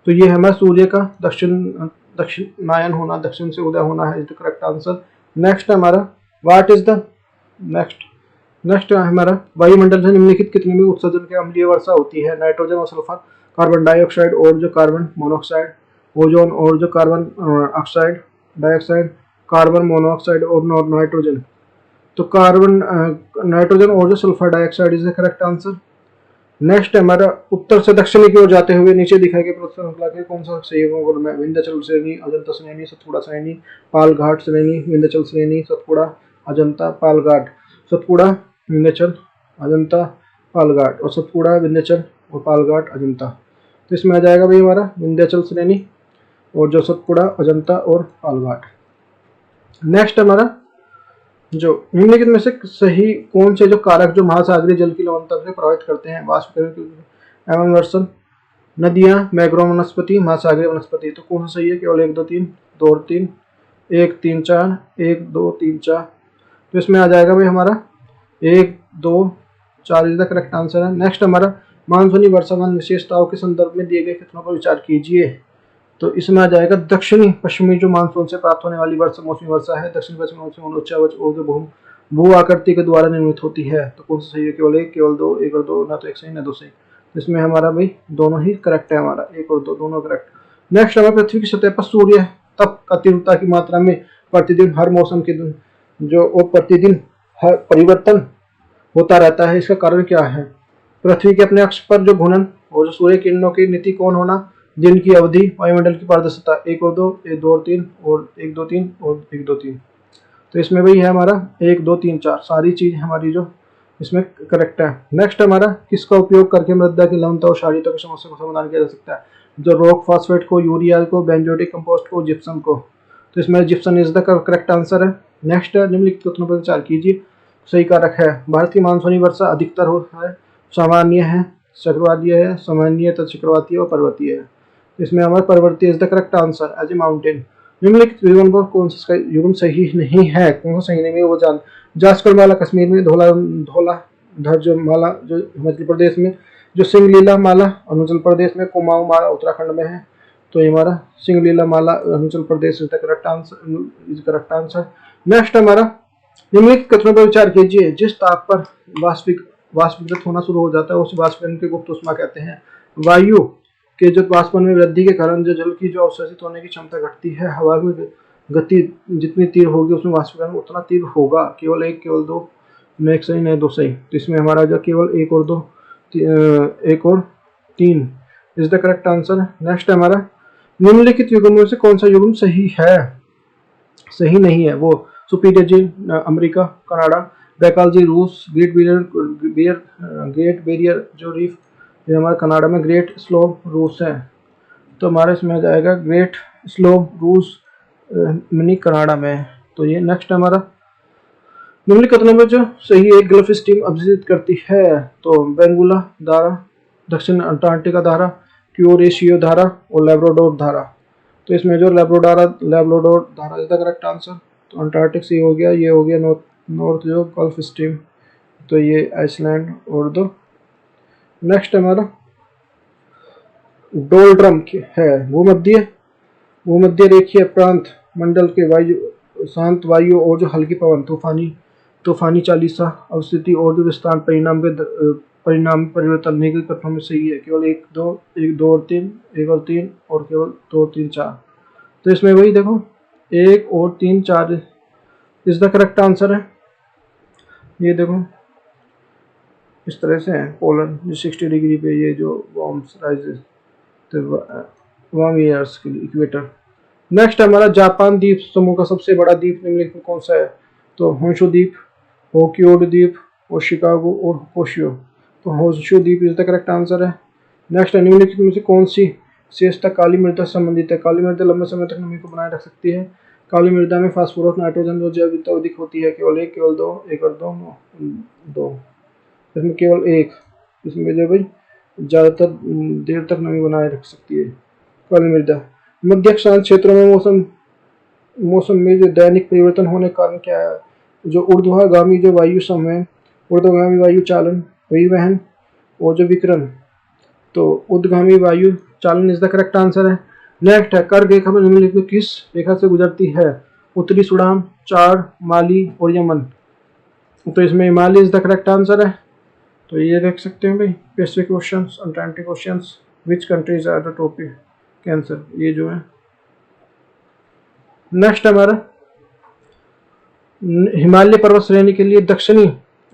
तो ये हमारा सूर्य का दक्षिणायन होना, दक्षिण से उदय होना है, is the correct answer. Next हमारा, व्हाट इज द नेक्स्ट हमारा, वायुमंडल से निम्नलिखित कितने में उत्सर्जन के अम्लीय वर्षा होती है? नाइट्रोजन और सल्फर, कार्बन डाइऑक्साइड और जो कार्बन मोनोऑक्साइड, ओजोन और जो carbon oxide dioxide, carbon monoxide और नाइट्रोजन। तो कार्बन नाइट्रोजन और जो sulphur dioxide is the correct answer. Next हमारा, उत्तर से दक्षिणी की ओर जाते हुए नीचे दिखाए गए पर्वत श्रृंखला के कौन सा सही होगा? विंध्याचल श्रेणी, अजंता श्रेणी, सतपुड़ा श्रेणी, पालघाट श्रेणी, विंध्याचल श्रेणी, सतपुड़ा, अजंता, पालघाट। सतपुड़ा, विंध्याचल, अजंता, पालघाट, और सतपुड़ा, विंध्याचल और पालघाट, अजंता। तो इसमें आ जाएगा भाई हमारा विंध्याचल श्रेणी और जो सतपुड़ा, अजंता और पालघाट। नेक्स्ट हमारा, जो निम्नलिखित में से सही कौन से जो कारक जो महासागरीय जल की लवणता से प्रभावित करते हैं? वाष्पीकरण एवं वर्षण, नदियां, मैग्रोव वनस्पति, महासागरीय वनस्पति। तो कौन सा सही है? केवल एक, दो, तीन, दो और तीन, एक, तीन, चार, एक, दो, तीन, चार। तो इसमें आ जाएगा भाई हमारा एक, दो, चार इज द करेक्ट आंसर है। नेक्स्ट हमारा, मानसूनी वर्षावन विशेषताओं के संदर्भ में दिए गए कथनों पर विचार कीजिए। तो इसमें आ जाएगा दक्षिणी पश्चिमी जो मानसून से प्राप्त होने वाली वर्षा मौसमी वर्षा है, दक्षिण पश्चिमी मानसून उच्चावच और जो भू आकृति के द्वारा निर्मित होती है। तो कौन सा सही है? केवल एक, केवल दो, एक और दो, ना तो एक सही ना दो सही। तो इसमें हमारा भाई दोनों ही करेक्ट है, हमारा एक और दो दोनों करेक्ट। नेक्स्ट हमारा, पृथ्वी की सतह पर सूर्य तप का तीव्रता की मात्रा में प्रतिदिन हर मौसम के जो प्रतिदिन हर परिवर्तन होता रहता है, इसका कारण क्या है? पृथ्वी के अपने अक्ष पर जो घूर्णन और जो सूर्य किरणों की नीति कौन होना, दिन की अवधि, वायुमंडल की पारदर्शिता, एक और दो, एक दो और तीन, और एक दो तीन और एक दो तीन। तो इसमें भाई है हमारा एक, दो, तीन, चार, सारी चीज हमारी जो इसमें करेक्ट है। नेक्स्ट हमारा, किसका उपयोग करके मृदा की लवणता और क्षारीयता की समस्या को समाधान किया जा सकता है? जो रॉक फॉस्फेट को, यूरिया को, बेंजोइक कंपोस्ट को, जिप्सम को। तो इसमें gypsum is the correct answer है। नेक्स्ट, निम्नलिखित कथनों पर विचार कीजिए। सही कारक है, भारत की मानसूनी वर्षा अधिकतर होता है, सामान्य है, चक्रवातीय है, सामान्य, चक्रवातीय और पर्वतीय है। इसमें हमारा पर्वतीय is the correct answer as a mountain. निम्नलिखित विवरण पर कौन सा युग्म सही नहीं है? कौन सा सही नहीं है वो जान। जास्कर माला कश्मीर में, धौलाधर जो माला जो हिमाचल प्रदेश में, जो सिंगलीला माला अरुणाचल प्रदेश में, कुमाऊं माला उत्तराखंड में है। तो ये हमारा सिंगलीला माला Arunachal Pradesh is the correct answer. Next हमारा, निम्नलिखित कथनों पर विचार कीजिए। जिस ताप पर वाष्पीकृत होना शुरू हो जाता है उसे वाष्पीकरण की गुप्त ऊष्मा कहते हैं। वायु के जो वाष्पन में वृद्धि के कारण जो जल की जो अवशोषित होने की क्षमता घटती है, हवा की गति जितनी तीव्र होगी उसमें वाष्पीकरण उतना तीव्र होगा। केवल एक, केवल दो, न एक सही न दो सही। तो इसमें हमारा जो केवल एक और दो, एक और तीन is the correct answer. Next हमारा, निम्नलिखित युग्मों में से कौन सा युग्म सही है, सही नहीं है? वो सुपीरियर जी अमेरिका कनाडा, बैकाल जी रूस, ग्रेट बैरियर जो रीफ ये हमारा कनाडा में, ग्रेट स्लोव रूस है। तो हमारे इसमें आ जाएगा ग्रेट स्लोव रूस मिनी कनाडा में। तो ये नेक्स्ट हमारा निम्नलिखित में जो सही है गल्फ स्ट्रीम अभिजित करती है, तो बेंगुला धारा, दक्षिण अंटार्कटिका धारा, क्यूरेशियो धारा और लैब्राडोर धारा। तो इसमें जो लैब्राडोर धारा इज द करेक्ट आंसर। तो अंटार्कटिक सी हो गया, ये हो गया नॉर्थ जो गल्फ स्ट्रीम, तो ये आइसलैंड और दो। नेक्स्ट हमारा डोलड्रम है भूमध्य रेखीय प्रांत मंडल के वायु शांत वायु और जो हल्की पवन तूफानी चालीसा अवस्थिति और जो विस्तार परिणाम परिवर्तन निगल कथनों में सही है। केवल 1 2 और 3, 1 और 3 और केवल 2 3 4। तो इसमें वही देखो 1 और 3 4 इस द करेक्ट आंसर है। ये देखो इस तरह से है पोलर जो 60 डिग्री पे ये जो वार्म्स राइजेस तो वार्म ईयर्स के लिए इक्वेटर। नेक्स्ट हमारा जापान द्वीप समूह का सबसे बड़ा द्वीप निम्नलिखित में कौन सा है? तो होंशु द्वीप, होक्योडो द्वीप और शिकागो और होकुशियो। तो होंशु द्वीप इज द करेक्ट आंसर है। नेक्स्ट निम्नलिखित में से कौन सी विशेषता काली मृदा से संबंधित है? काली मृदा लंबे समय तक नमी को बनाए रख सकती है। काली मृदा में फास्फोरस नाइट्रोजन और जैव विविधता अधिक होती है। केवल 1 केवल 2 1 और 2 इसमें केवल 1, इसमें जो भाई ज़्यादातर देर तक नमी बनाए रख सकती है काली मृदा। मध्य अक्षांश क्षेत्रों में मौसम में जो दैनिक परिवर्तन होने के कारण क्या है? जो ऊर्ध्वगामी जो वायु समूह, ऊर्ध्वगामी वायु चालन परिवहन और जो विकिरण, तो ऊर्ध्वगामी वायु चालन इज द करेक्ट आंसर है। नेक्स्ट है कर्क रेखा में निम्नलिखित किस रेखा से गुजरती है? उत्तरी सूडान, चाड, माली और यमन। तो इसमें Himalaya is the correct answer है। तो ये देख सकते हैं भाई Pacific questions, Antarctic questions, which countries are the topic cancer, ये जो है। नेक्स्ट हमारा हिमालय पर्वत श्रेणी के लिए दक्षिणी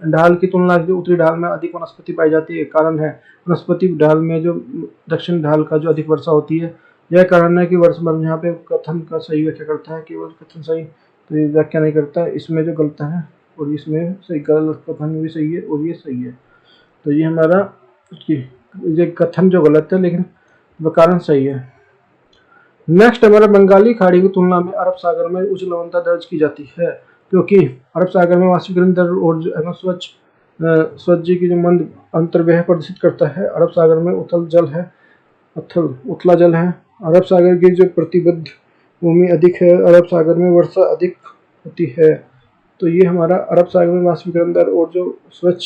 ढाल की तुलना में उत्तरी ढाल में अधिक वनस्पति पाई जाती है। कारण है वनस्पति ढाल में जो दक्षिण ढाल का जो अधिक वर्षा होती है। यह कारण है कि वर्ष भर यहाँ पे कथन का सही व्याख्या करता है, केवल कथन सही तो ये व्याख्या नहीं करता, इसमें जो गलत है और इसमें सही गलत कथन भी सही है और ये सही है। तो ये हमारा ये कथन जो गलत है लेकिन कारण सही है। नेक्स्ट हमारा बंगाली खाड़ी की तुलना में अरब सागर में उच्च लवणता दर्ज की जाती है, क्योंकि अरब सागर में वाष्पीकरण दर और एवं स्वच्छ की जो मंद अंतर्वह प्रदर्शित करता है। अरब सागर में उथला जल है। अरब सागर की जो प्रतिबद्ध भूमि अधिक है। अरब सागर में वर्षा अधिक होती है। तो ये हमारा अरब सागर में वाष्पीकरण दर और जो स्वच्छ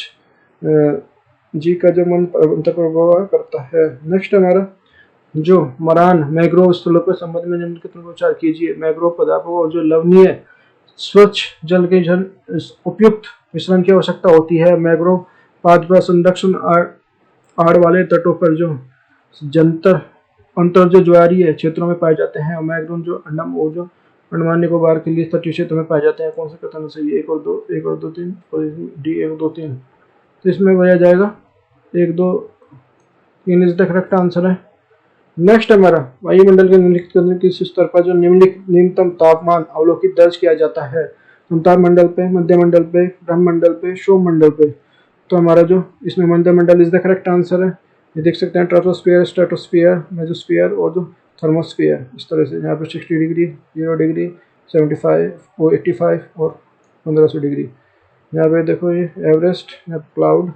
जी का जो मंद अंतर प्रभाव करता है। नेक्स्ट हमारा जो मरान मैंग्रोव स्थलों के संबंध में निम्नलिखित विचार कीजिए। मैंग्रोव पदार्थों और जो लवणीय स्वच्छ जल के उपयुक्त मिश्रण की आवश्यकता होती है। मैंग्रोव पादप संरक्षण आड़ वाले तटों पर जो अंतर जो ज्वारीय क्षेत्रों में पाए जाते हैं। मैंग्रोव जो अंडमान और जो अंडमान निकोबार के लिए तटीय क्षेत्र में पाए जाते हैं। कौन सा कथन सही है? 1 और 2 1 और 2 3 और डी 1 2 3। तो इसमें वही आ जाएगा 1 2 3 इज द करेक्ट आंसर है। नेक्स्ट हमारा वायुमंडल के निम्नलिखित केंद्र किस स्तर पर जो न्यूनतम तापमान अवलोकित दर्ज किया जाता है? समताप मंडल पे, मध्य मंडल पे, ब्रह्म मंडल पे, शोभ मंडल पे। तो हमारा जो इसमें मध्य मंडल इज द करेक्ट आंसर है। ये देख सकते हैं ट्राटोस्फीयर, स्ट्रेटोस्फीयर, मेसोस्फीयर और जो थर्मोस्फीयर इस तरह से। यहाँ पे 60 डिग्री, 0 डिग्री, 75 और 85 और 1500 डिग्री। यहाँ पे देखो ये एवरेस्ट, यहाँ पे क्लाउड,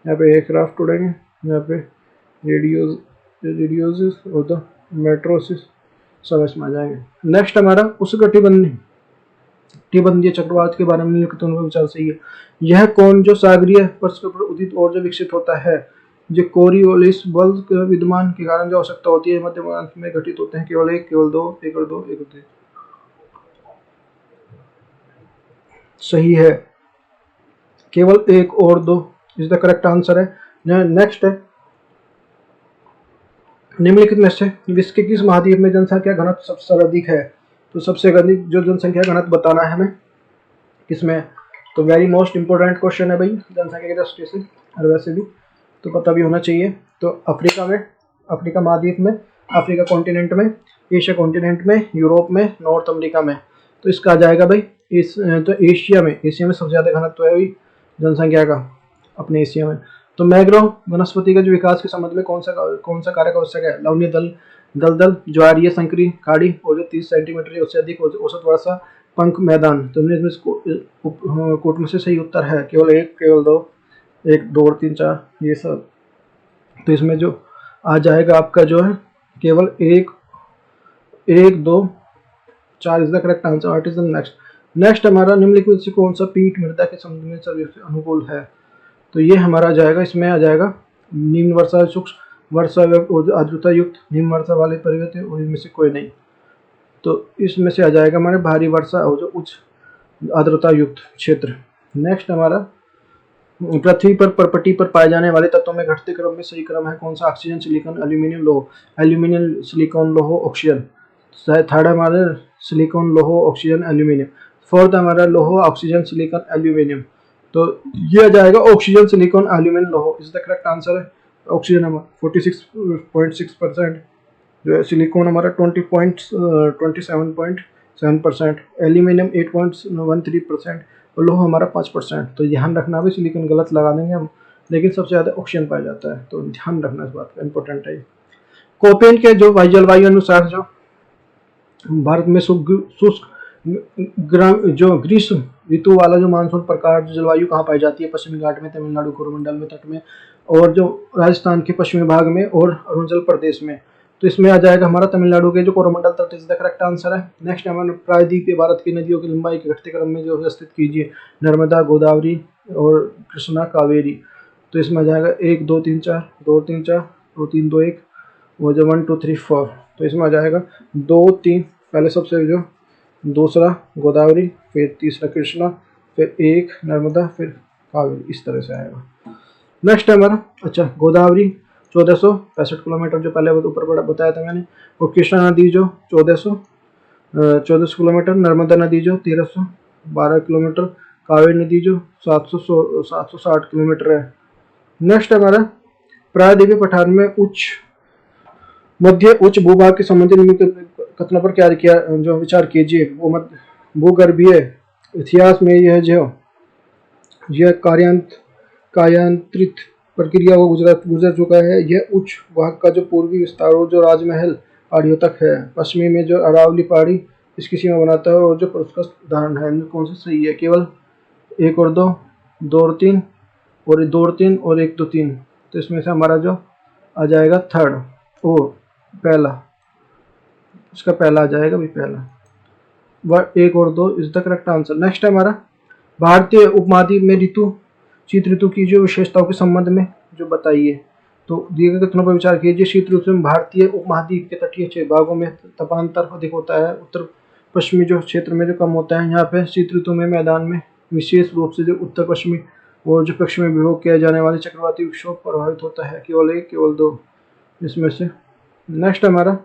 यहाँ पे एयरक्राफ्ट उड़ेंगे, यहाँ पे रेडियोसिस और द मेट्रोसिस सब इसमें आ जाएंगे। नेक्स्ट हमारा उष्णकटिबंधीय चक्रवात के बारे में निम्नलिखित विचार सही है। यह कौन जो सागरीय पृष्ठ पर उदित और जो विकसित होता है? जो कोरियोलिस बल के विद्यमान के कारण जो आवश्यकता होती है मध्य में घटित होते हैं। केवल 1 केवल 2 1 और 2 1 और 3 सही है। केवल 1 और 2 इज द करेक्ट आंसर है। नेक्स्ट है निम्नलिखित में से विश्व के किस महाद्वीप में जनसंख्या घनत्व सबसे सर्वाधिक है? तो सबसे अधिक जो जनसंख्या घनत्व बताना है हमें किसमें? तो वेरी मोस्ट इंपोर्टेंट क्वेश्चन है भाई जनसंख्या की दृष्टि से, और वैसे भी तो पता भी होना चाहिए। तो अफ्रीका में, अफ्रीका महाद्वीप में, अफ्रीका कॉन्टिनेंट में एशिया कॉन्टिनेंट में, यूरोप में, नॉर्थ अमेरिका में। तो इसका आ जाएगा भाई तो एशिया में सबसे ज़्यादा घनत्व है भाई जनसंख्या का अपने एशिया में। तो मैंग्रोव वनस्पति का जो विकास के संबंध में कौन सा कारक आवश्यक है? लवणीय दलदल, ज्वारीय, संकरी, खाड़ी और जो 30 सेंटीमीटर या उससे अधिक औसत वर्षा, पंख मैदान। तो कोट में से सही उत्तर है केवल एक, केवल दो, 1 2 और 3 4 ये सब। तो इसमें जो आ जाएगा आपका जो है केवल 1 1 2 4 is the correct answer. What is the next हमारा निम्नलिखित से कौन सा पीठ मृदा के संबंध में सर्वाधिक अनुकूल है? तो ये हमारा जाएगा, इसमें आ जाएगा निम्न वर्षा, शुष्क वर्षा और आर्द्रता युक्त निम्न वर्षा वाले पर्वत और इनमें से कोई नहीं। तो इसमें से आ जाएगा हमारे भारी वर्षा और जो उच्च आर्द्रता युक्त क्षेत्र। नेक्स्ट हमारा पृथ्वी पर परपटी पर पाए जाने वाले तत्वों में घटते क्रम में सही क्रम है कौन सा? ऑक्सीजन, सिलिकॉन, एल्यूमिनियम, लोह। एल्यूमिनियम, सिलिकॉन, लोह, ऑक्सीजन। थर्ड हमारा सिलिकॉन, लोह, ऑक्सीजन, एल्यूमिनियम। फोर्थ हमारा लोह, ऑक्सीजन, सिलिकॉन, एल्यूमिनियम। तो ये आ जाएगा ऑक्सीजन, सिलिकॉन, एल्यूमिनियम, लोह इज द करेक्ट आंसर है। ऑक्सीजन हमारा 46.6%, जो है सिलिकॉन हमारा 27.7%, एल्यूमिनियम 8.13% और लोह हमारा 5%। तो ध्यान रखना भी, सिलिकॉन गलत लगा देंगे हम, लेकिन सबसे ज़्यादा ऑक्सीजन पाया जाता है, तो ध्यान रखना इस बात का, इंपॉर्टेंट है। कोपेन के जो जलवायु अनुसार जो भारत में शुष्क जो ग्रीष्म ऋतु वाला जो मानसून प्रकार जो जलवायु कहाँ पाई जाती है? पश्चिमी घाट में, तमिलनाडु, कोरोमंडल में, तट में, और जो राजस्थान के पश्चिमी भाग में और अरुणाचल प्रदेश में। तो इसमें आ जाएगा हमारा तमिलनाडु के जो कोरोमंडल तट इज द करेक्ट आंसर है। नेक्स्ट हमारे प्रायद्वीपीय भारत की नदियों की लंबाई के घटते क्रम में जो व्यवस्थित कीजिए? नर्मदा, गोदावरी और कृष्णा, कावेरी। तो इसमें आ जाएगा 1 2 3 4, 2 3 4, 2 3 2 1, वो जो 1 2 3 4। तो इसमें आ जाएगा 2 3, पहले सबसे जो दूसरा गोदावरी, फिर तीसरा कृष्णा, फिर 1 नर्मदा, फिर कावेरी, इस तरह से आएगा। नेक्स्ट है हमारा, अच्छा, गोदावरी 1465 किलोमीटर जो पहले ऊपर बताया था मैंने, और कृष्णा नदी जो 1400 किलोमीटर, नर्मदा नदी जो 1312 किलोमीटर, कावेरी नदी जो 760 किलोमीटर है। नेक्स्ट हमारा प्रायद्वीपीय पठार में मध्य उच्च भूभाग के संबंधित निम्नलिखित कथनों पर क्या किया जो विचार कीजिए? वो भूगर्भीय इतिहास में यह कार्यांतरित प्रक्रिया को गुजर चुका है। यह उच्च भाग का जो पूर्वी विस्तार और जो राजमहल पहाड़ियों तक है, पश्चिमी में जो अरावली पहाड़ी इसकी सीमा बनाता है और जो पुरस्कृत उदाहरण है, कौन सा सही है? केवल 1 और 2, 2 और 3, और 2 और 3 और 1 2 3। तो इसमें से हमारा जो आ जाएगा थर्ड और पहला, इसका पहला आ जाएगा भाई, पहला 1 और 2 is the correct answer. Next है हमारा भारतीय उपमहाद्वीप में शीत ऋतु की जो विशेषताओं के संबंध में जो बताइए? तो दिए गए कथनों पर विचार कीजिए। शीत ऋतु में भारतीय उपमहाद्वीप के तटीय भागों में तापांतर अधिक होता है, उत्तर पश्चिमी जो क्षेत्र में जो कम होता है। यहाँ पे शीत ऋतु में मैदान में विशेष रूप से जो उत्तर पश्चिमी और जो पश्चिमी विभोग किया जाने वाले चक्रवाती विक्षोभ प्रभावित होता है। केवल 1, केवल 2 इसमें से। नेक्स्ट हमारा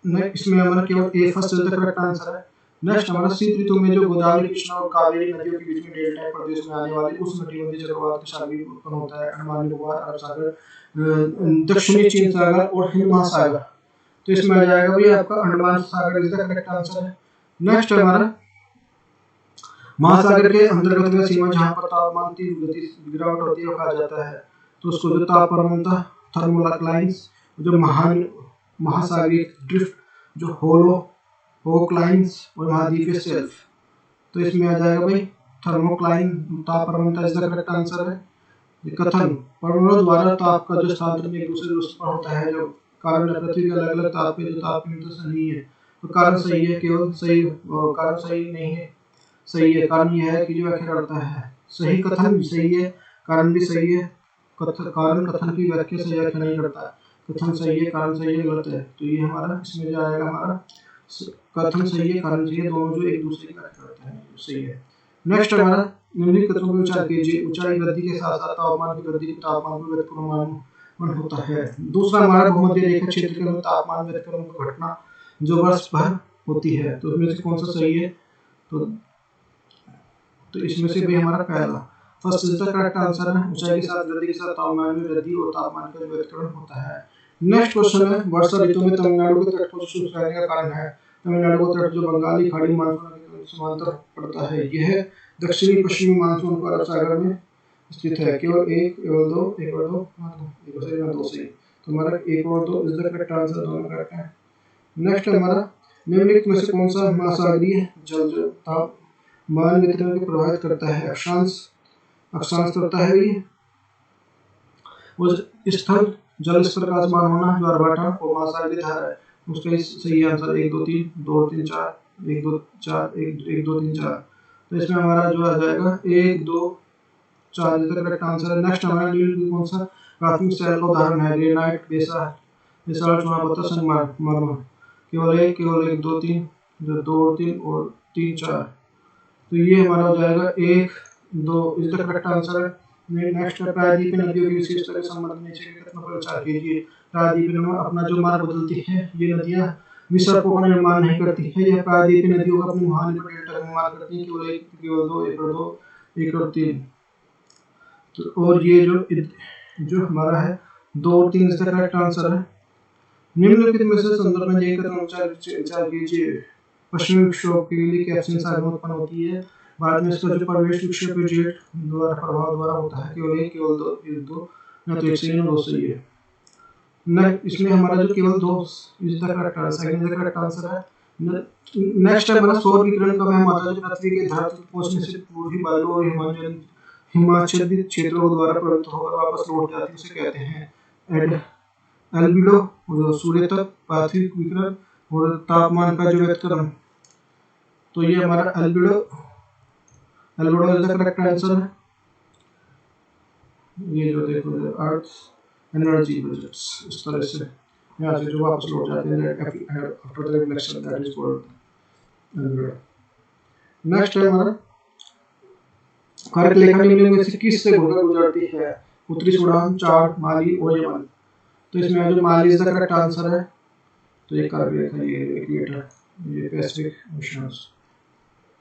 इसमें हमारा केवल ए फर्स्ट द करेक्ट आंसर है। नेक्स्ट हमारा शीत ऋतु में जो गोदावरी, कृष्णा और कावेरी नदियों के बीच में डेल्टा प्रदेश में आने वाले उष्णकटिबंधीय चक्रवात के सागरीय उत्पन्न होता है। अंडमान निकोबार, अरब सागर, दक्षिणी चीन सागर और हिंद महासागर। तो इसमें आ जाएगा भाई आपका अंडमान सागर इज द करेक्ट आंसर है। नेक्स्ट हमारा महासागर के अंतर्गत में सीमा जहां पर तापमान की गिरावट होती है कहा जाता है, तो उसको जो ताप परमता, थर्मोक्लाइंस, जो महासागरीय ड्रिफ्ट, जो होलोक्लाइंस और महाद्वीपीय शेल्फ। तो इसमें आ जाएगा भाई थर्मोक्लाइन, ताप परमता इज द करेक्ट आंसर है। कथन परमाणु द्वारा ताप का जो स्थानांतरण एक दूसरे पर होता है, जो कारण पृथ्वी के अलग अलग ताप के जो ताप नहीं है, तो कारण सही है, केवल सही, कारण सही नहीं है, सही है। कारण यह है कि जो व्याख्या करता है, सही कथन भी सही है, कारण भी सही है। कारण कथन की व्याख्या से व्याख्या नहीं करता, कथन सही है, कारण सही है, गलत है। तो ये हमारा इसमें जाएगा, हमारा कथन सही है, कारण सही है, दोनों जो एक दूसरे की व्याख्या करते हैं सही है। नेक्स्ट हमारा निम्नलिखित कथनों पर विचार कीजिए। ऊंचाई वृद्धि के साथ साथ तापमान की वृद्धि तापमान में व्यतिक्रमण होता है। दूसरा हमारा भूमध्य रेखा क्षेत्र के अंदर तापमान व्यतिक्रमण की घटना जो वर्ष भर होती है, तो इसमें से कौन सा सही है? तो इसमें से भी हमारा पहला first is the correct answer है। ऊंचाई के साथ वृद्धि के साथ तापमान में वृद्धि और तापमान का व्यतिक्रमण होता है। नेक्स्ट क्वेश्चन है, वर्षा ऋतु में तमिलनाडु के तट को शुष्क रहने का कारण है। तमिलनाडु का तट जो बंगाली खाड़ी मानसून के समांतर पड़ता है, यह दक्षिणी पश्चिमी मानसून को अरब सागर में स्थित है। केवल एक और दो सही। तो हमारा एक और दो इज द करेक्ट आंसर, दोनों करेक्ट है। नेक्स्ट हमारा, निम्नलिखित में से कौन सा महासागरीय जल जो तापमान वितरण को प्रभावित करता है? अक्षांश करता है ये। उस स्थल जल स्तर का असमान होना, जो आर्भाटन और महासागरीय धारा है। उसका सही आंसर 1 2 3 2 3 4 1 2 4 1 2 3 4। तो इसमें हमारा जो आ जाएगा 1 2 4 इसका करेक्ट आंसर है। नेक्स्ट हमारा नील कौन सा प्राथमिक शैल का उदाहरण है? ग्रेनाइट, बेसाल्ट, चुनापत्थर, संगमरमर। केवल एक 2 3 2 3 और 3 4। तो ये हमारा हो जाएगा 1 2 इसका करेक्ट आंसर है। नेक्स्ट है, प्रायद्वीप नदियों की विशेषता के संबंध में नीचे के कथनों पर विचार कीजिए। प्रायद्वीप में अपना जो मार्ग बदलती है, ये नदियां विसर्पों का निर्माण नहीं करती है। यह प्रायद्वीप नदियों का अपनी महानदी डेल्टा का निर्माण करती है। केवल 1 केवल 2 1 और 2 1 और 3। तो और ये जो हमारा है 2 और 3 इसका करेक्ट आंसर है। निम्नलिखित में से संदर्भ में एक कथन विचार कीजिए। पश्चिमी विक्षोभ के लिए कैप्सियन सागर उत्पन्न होती है। भारत में इसका जो प्रवेश विक्षोभ जेट द्वारा प्रभाव द्वारा होता है। केवल 1 केवल 2 1 2 ना तो 1 सही ना 2 सही है। न इसमें हमारा जो केवल 2 is the correct answer, second the correct answer है। नेक्स्ट है हमारा, सौर विकिरण कब है? माता जो पृथ्वी के धरती पहुंचने से पूर्वी बालू और हिमाच्छादित क्षेत्रों द्वारा प्रवृत्त होकर वापस लौट जाती है, उसे कहते हैं एल्बिडो, सूर्य तक पृथ्वी विकिरण और तापमान का जो व्यक्तकरण। तो ये हमारा albedo is the correct answer है। ये जो देखो अर्थ एनर्जी बजट्स इस तरह से यहाँ से जो वापस लौट जाते हैं after the reflection, that is called albedo. Next है हमारा, कर्क रेखा निम्न में से किससे होकर गुजरती है? उत्तरी सूडान, चाड, माली और यमन। तो इसमें जो माली इज द करेक्ट आंसर है। तो ये कर्क रेखा, ये इक्वेटर, ये पैसिफिक ओशंस।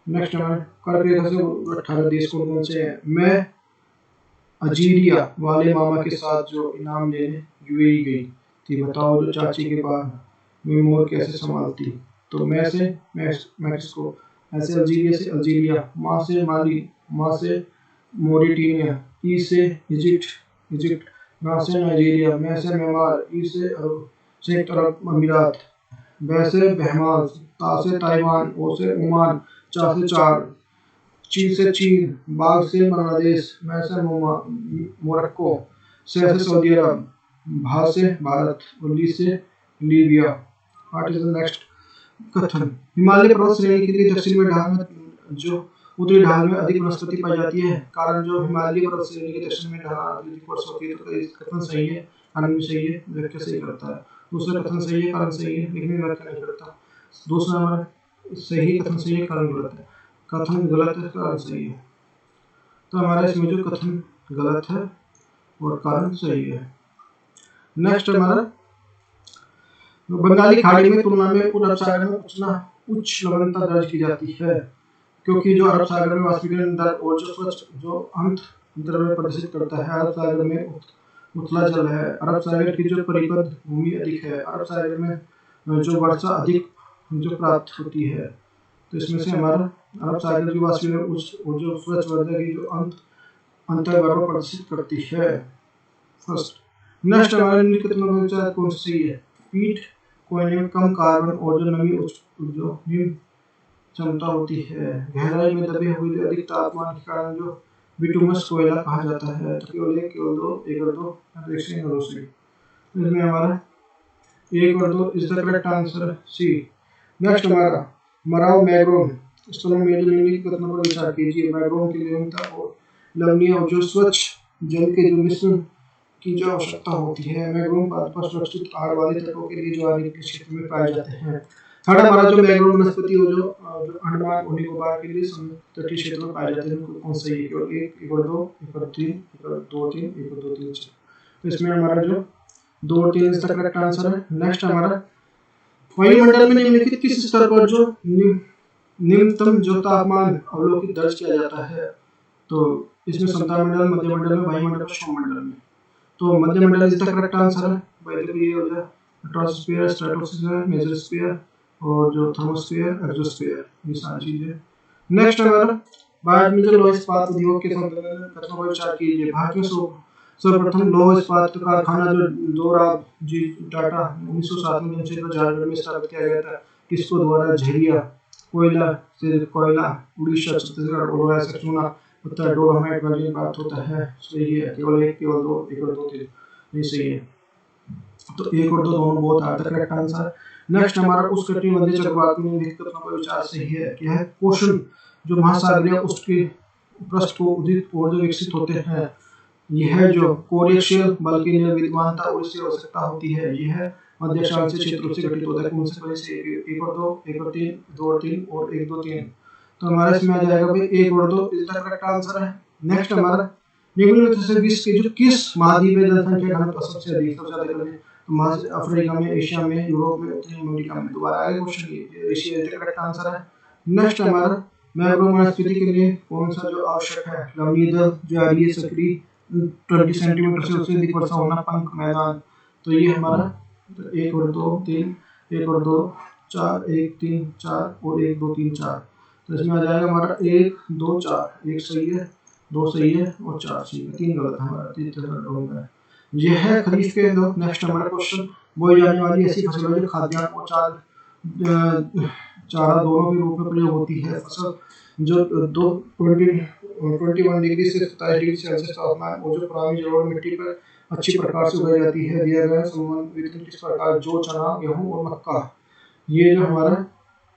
नेक्स्ट हमारा, कर्क रेखा से 18 देश कौन से हैं? मैं अजीरिया वाले मामा के साथ जो इनाम लेने यूएई गई थी, बताओ जो चाची के बाद मैं मोर कैसे संभालती? तो मैं से मैक्सिको, ऐसे अल्जीरिया से अल्जीरिया, माँ से माली, माँ से मोरिटानिया, ई से इजिप्ट, ना से नाइजीरिया, मैं से म्यांमार, ई से संयुक्त अरब अमीरात, बै से बहमास, ता से ताइवान, ओ से ओमान, चा से चार, ची से चीन, बाग से बांग्लादेश, मैं से मोरक्को, से सऊदी अरब, भा से भारत और ली से Libya. What is the next कथन? हिमालय पर्वत श्रेणी के लिए दक्षिण में ढाल में जो उत्तरी ढाल में अधिक वनस्पति पाई जाती है। कारण जो हिमालय पर्वत श्रेणी के दक्षिण में ढाल अधिक वर्षा होती है। तो कथन सही है, कारण भी सही है, व्याख्या सही करता है। दूसरा कथन सही है, कारण सही है, लेकिन व्याख्या नहीं करता। दूसरा हमारा सही कथन सही है, कारण गलत है। कथन गलत है, कारण सही है। तो हमारा इसमें जो कथन गलत है और कारण सही है। नेक्स्ट हमारा, बंगाली खाड़ी में तुलना में अरब सागर में उच्च लवणता दर्ज की जाती है, क्योंकि जो अरब सागर में वाष्पीकरण दर और जो अंत द्रव्य प्रदर्शित करता है। अरब सागर में उथला जल है। अरब सागर की जो परिपथ भूमि अधिक है। अरब सागर में जो वर्षा अधिक जो प्राप्त होती है। तो इसमें से हमारा अरब सागर की वाष्पीकरण और जो स्वच्छ वर्धक की जो अंतर्गर्भ प्रदर्शित करती है। फर्स्ट। नेक्स्ट हमारे निम्नलिखित में विचार कौन सी सही है? पीट कोयले में कम कार्बन और जो नमी जो निम्न क्षमता होती है। गहराई में दबे हुए अधिक तापमान के कारण जो बिटुमस कोयला कहा जाता है। तो केवल 1 केवल 2 1 और 2 इसमें हमारा 1 और 2 is the correct answer C. Next हमारा, मराव मैग्रोव स्थलों में जो निम्नलिखित कथनों पर विचार कीजिए। मैग्रोव की लवणता और लवणीय और जो स्वच्छ जल के जो मिश्रण की जो आवश्यकता होती है। मैग्रोव पर सुरक्षित आहार वाले तत्वों के लिए जो आर्द्र क्षेत्र में पाए जाते हैं। थर्ड हमारा जो मैग्रोव वनस्पति और जो अंडमान और निकोबार के लिए तटीय क्षेत्रों में पाए जाते हैं। कौन सही है? केवल 1 और 2 1 और 3 1 और 2 3 1 और 2 3 4। तो इसमें हमारा जो 2 और 3 इसका करेक्ट आंसर है। नेक्स्ट हमारा, वायुमंडल में निम्नलिखित किस स्तर पर जो निम्नतम जो तापमान अवलोकित दर्ज किया जाता है? तो इसमें समताप मंडल, मध्यमंडल में, वायुमंडल, श्रोमंडल में। तो मध्यमंडल इज द करेक्ट आंसर है। भाई देखो ये हो गया ट्रोपोस्फीयर, स्ट्रेटोस्फीयर, मेसोस्फीयर और जो थर्मोस्फीयर, एक्सोस्फीयर, ये सारी चीजें। नेक्स्ट हमारा भारत में जो लौह इस्पात उद्योग के संचालन कथनों पर विचार कीजिए। भारत में सर्वप्रथम लौह इस्पात कारखाना जो दोरा जी टाटा 1907 में जमशेदपुर झारखंड में स्थापित किया गया था, किसको द्वारा? झरिया कोयला से कोयला उड़ीसा, छत्तीसगढ़, और सोना उत्तर डोलोमाइट वैली प्राप्त होता है। सही है, केवल एक, केवल दो, एक और दो, तीन नहीं सही है। तो एक और दो दोनों बहुत are the correct answer. Next हमारा उष्णकटिबंधीय चक्रवात में निहित कथनों पर विचार सही है। क्या है? पोषण जो महासागरीय उसके पृष्ठ को उदित और जो विकसित होते हैं, यह जो कोरिएक्शियल बल की निर्विद्यमानता और इसकी आवश्यकता होती है, यह मध्यशांत क्षेत्रों से घटित होता है। कौन से पहले से? एक और दो, एक और तीन, दो और तीन और एक दो तीन। तो हमारा इसमें आ जाएगा भाई एक और दो, इसका करेक्ट आंसर है। नेक्स्ट हमारा निम्नलिखित में से विश्व के जो किस महाद्वीप में जनसंख्या घनत्व सबसे अधिक, सबसे ज्यादा है? तो अफ्रीका में, एशिया में, यूरोप में, उत्तरी अमेरिका में। दोबारा आगे क्वेश्चन, ये एशिया का करेक्ट आंसर है। नेक्स्ट हमारा मैंग्रोव वनस्पति के लिए कौन सा जो आवश्यक है? लवणीय दल, ज्वारीय, सक्रिय, 20 सेंटीमीटर से उससे अधिक वर्षा होना, पंख, मैदान। तो ये हमारा एक और दो तीन, एक और दो चार, एक तीन चार और एक दो तीन चार। तो इसमें आ जाएगा हमारा एक दो चार, एक सही है, दो सही है और चार सही है, तीन गलत है हमारा, तीन गलत होगा। यह है खरीफ के दो। नेक्स्ट हमारा क्वेश्चन, बोई जाने वाली ऐसी फसल है जो खाद्यान्न और चारा दोनों के रूप में प्रयोग होती है। फसल जो 21 डिग्री से 27 डिग्री सेल्सियस तापमान और जो पुरानी जलोढ़ मिट्टी पर अच्छी प्रकार से उगाई जाती है। दिया गया संबंधित किस प्रकार? जो चना, गेहूं और मक्का। ये जो हमारा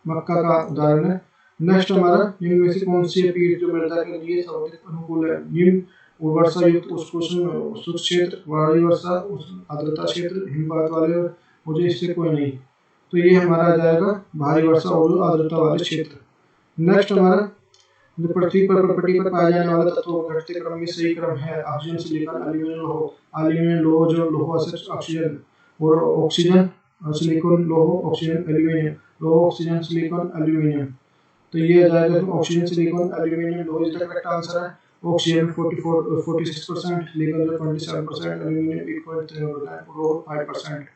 मक्का का उदाहरण है। नेक्स्ट हमारा निम्न में से कौन सी पीढ़ जो मृदा के लिए सर्वाधिक अनुकूल है? निम्न वर्षा युक्त शुष्क क्षेत्र, भारी वर्षा, आर्द्रता क्षेत्र, हिमपात वाले, मुझे इससे कोई नहीं। तो ये हमारा आ जाएगा भारी वर्षा और आर्द्रता वाले क्षेत्र। नेक्स्ट हमारा जो पृथ्वी पर प्रकृति पर पाए जाने वाले तत्वों का घटते क्रम में सही क्रम है। ऑक्सीजन, सिलिकॉन, एल्यूमिनियम, लोह। एल्यूमिनियम लोह जो लोह ऑक्सीजन और ऑक्सीजन, सिलिकॉन लोह, ऑक्सीजन, एल्यूमिनियम, लोह, ऑक्सीजन, सिलिकॉन, एल्यूमिनियम। तो ये आ जाएगा ऑक्सीजन, सिलिकॉन, एल्यूमिनियम, लोह इज द करेक्ट आंसर है। ऑक्सीजन 46%, सिलिकॉन 27%, एल्यूमिनियम 8.3% और लोह 5%।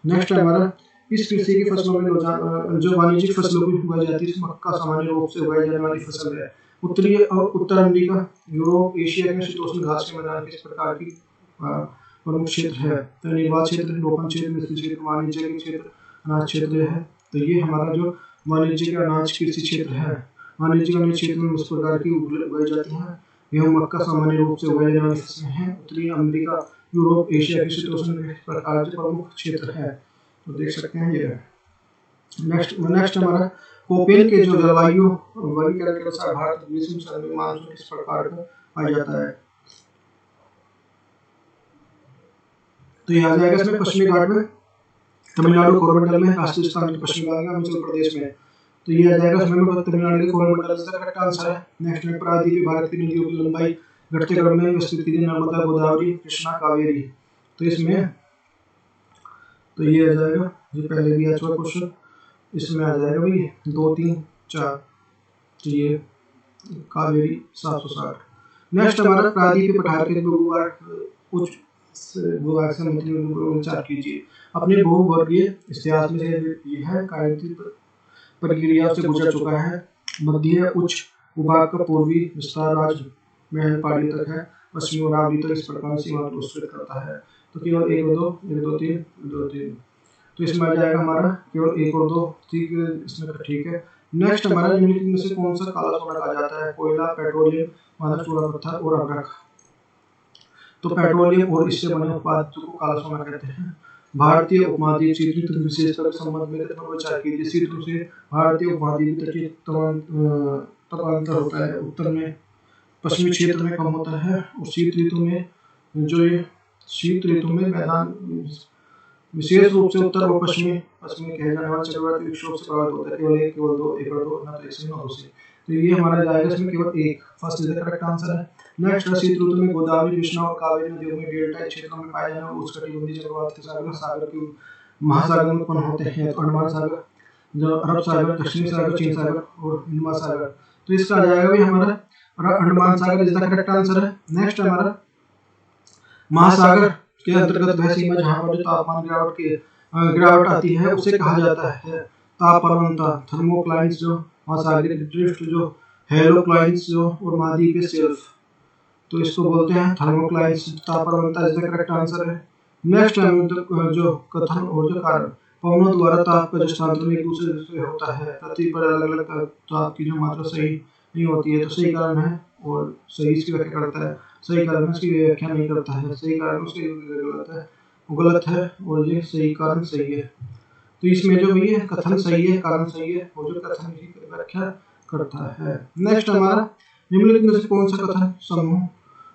नेक्स्ट हमारा इस कृषि की फसलों में जो वाणिज्यिक फसलों की उगाई जाती है, मक्का सामान्य रूप से उगाई जाने वाली फसल है। उत्तरी और उत्तर अमेरिका, यूरोप, एशिया में शीतोष्ण घास के मैदान किस प्रकार की प्रमुख क्षेत्र है? तो निर्वात क्षेत्र, लोकन क्षेत्र, मिश्रित क्षेत्र, वाणिज्य के क्षेत्र, अनाज क्षेत्र है। तो ये हमारा जो वाणिज्य के अनाज कृषि क्षेत्र है, वाणिज्य अनाज क्षेत्र में उस प्रकार की उगाई जाती है। यह मक्का सामान्य रूप से उगाई जाने वाली फसलें हैं। उत्तरी अमेरिका, यूरोप, एशिया के शीतोष्ण प्रकार के प्रमुख क्षेत्र है। तो देख सकते हैं ये। नेक्स्ट हमारा कोपेन के जो जलवायु वर्गीकरण के अनुसार भारत ग्रीष्म सर्दी मानसून किस प्रकार का पाया जाता है? तो ये आ जाएगा इसमें पश्चिमी घाट में, तमिलनाडु कोरोमंडल में, राजस्थान के पश्चिमी भाग में, हिमाचल प्रदेश में। तो ये आ जाएगा इसमें तमिलनाडु के कोरोमंडल का करेक्ट आंसर है। नेक्स्ट में प्रायद्वीपीय भारत की नदियों की लंबाई घटते क्रम में विस्तृत कीजिए। नर्मदा, गोदावरी, कृष्णा, कावेरी। तो इसमें तो ये आ जाएगा, ये पहले भी आ चुका क्वेश्चन, इसमें आ जाएगा भाई 2 3 4। तो ये कावेरी 760। नेक्स्ट हमारा प्रायद्वीपीय पठार के भूभाग उच्च भूभाग से विचार कीजिए। अपने भूवर्गीय इतिहास में यह कायरती प्रक्रिया से गुजर चुका है। मध्य उच्च भूभाग का पूर्वी विस्तार राज्य में पहाड़ी तक है, पश्चिमी और आधी तक इस प्रकार सीमा को विस्तृत करता है। तो केवल 1 और 2, 1 2 3, 2 3। तो इसमें आ जाएगा हमारा केवल 1 और 2, इसमें ठीक है। नेक्स्ट हमारा निम्नलिखित में से कौन सा काला सोना कहा जाता है? कोयला, पेट्रोलियम, मानव चूड़ा पत्थर और अभ्रक। तो पेट्रोलियम और इससे बने उत्पाद को काला सोना कहते हैं। भारतीय उपमहाद्वीप शीत ऋतु विशेषता के संबंध में विचार कीजिए। शीत ऋतु से भारतीय उपमहाद्वीप तटीय तापांतर होता है, उत्तर में पश्चिमी क्षेत्र में कम होता है, और शीत ऋतु में जो ये शीत ऋतु में मैदान विशेष रूप से उत्तर और पश्चिमी कहे जाने वाले चक्रवाती विक्षोभ से प्रभावित होता है। केवल 1, केवल 2, 1 और 2, ना तो इससे ना दूसरे। तो ये हमारा जाएगा इसमें केवल 1, first is the correct answer है। नेक्स्ट शीत ऋतु में गोदावरी, कृष्णा और कावेरी नदियों में डेल्टा क्षेत्रों में पाए जाने वाले उष्णकटिबंधीय चक्रवात के सागर की महासागर में उत्पन्न होते हैं। तो अंडमान सागर, जो अरब सागर, दक्षिणी सागर, चीन सागर और हिंद महासागर। तो इसका आ जाएगा भी हमारा अंडमान सागर इज द करेक्ट आंसर है। नेक्स्ट हमारा महासागर के अंतर्गत वह सीमा जहाँ पर जो तापमान गिरावट आती है उसे कहा जाता है तापमानता। थर्मोक्लाइंस जो महासागरीय ड्रिफ्ट जो हेलोक्लाइंस जो और महाद्वीपीय शेल्फ, तो इसको बोलते हैं थर्मोक्लाइंस। तापमानता इज द करेक्ट आंसर है। नेक्स्ट जो कथन और जो कारण, पवनों द्वारा ताप का जो स्थानांतरण एक दूसरे से होता है, पृथ्वी पर अलग अलग ताप की जो मात्रा सही नहीं होती है, तो सही कारण है और सही इसकी व्याख्या करता है, सही कारण उसकी व्याख्या नहीं करता है, सही कारण उसकी गलत है और ये सही कारण सही है। तो इसमें जो भी है कथन सही है, कारण सही है और जो कथन की व्याख्या करता है। नेक्स्ट हमारा, निम्नलिखित में से कौन सा कथन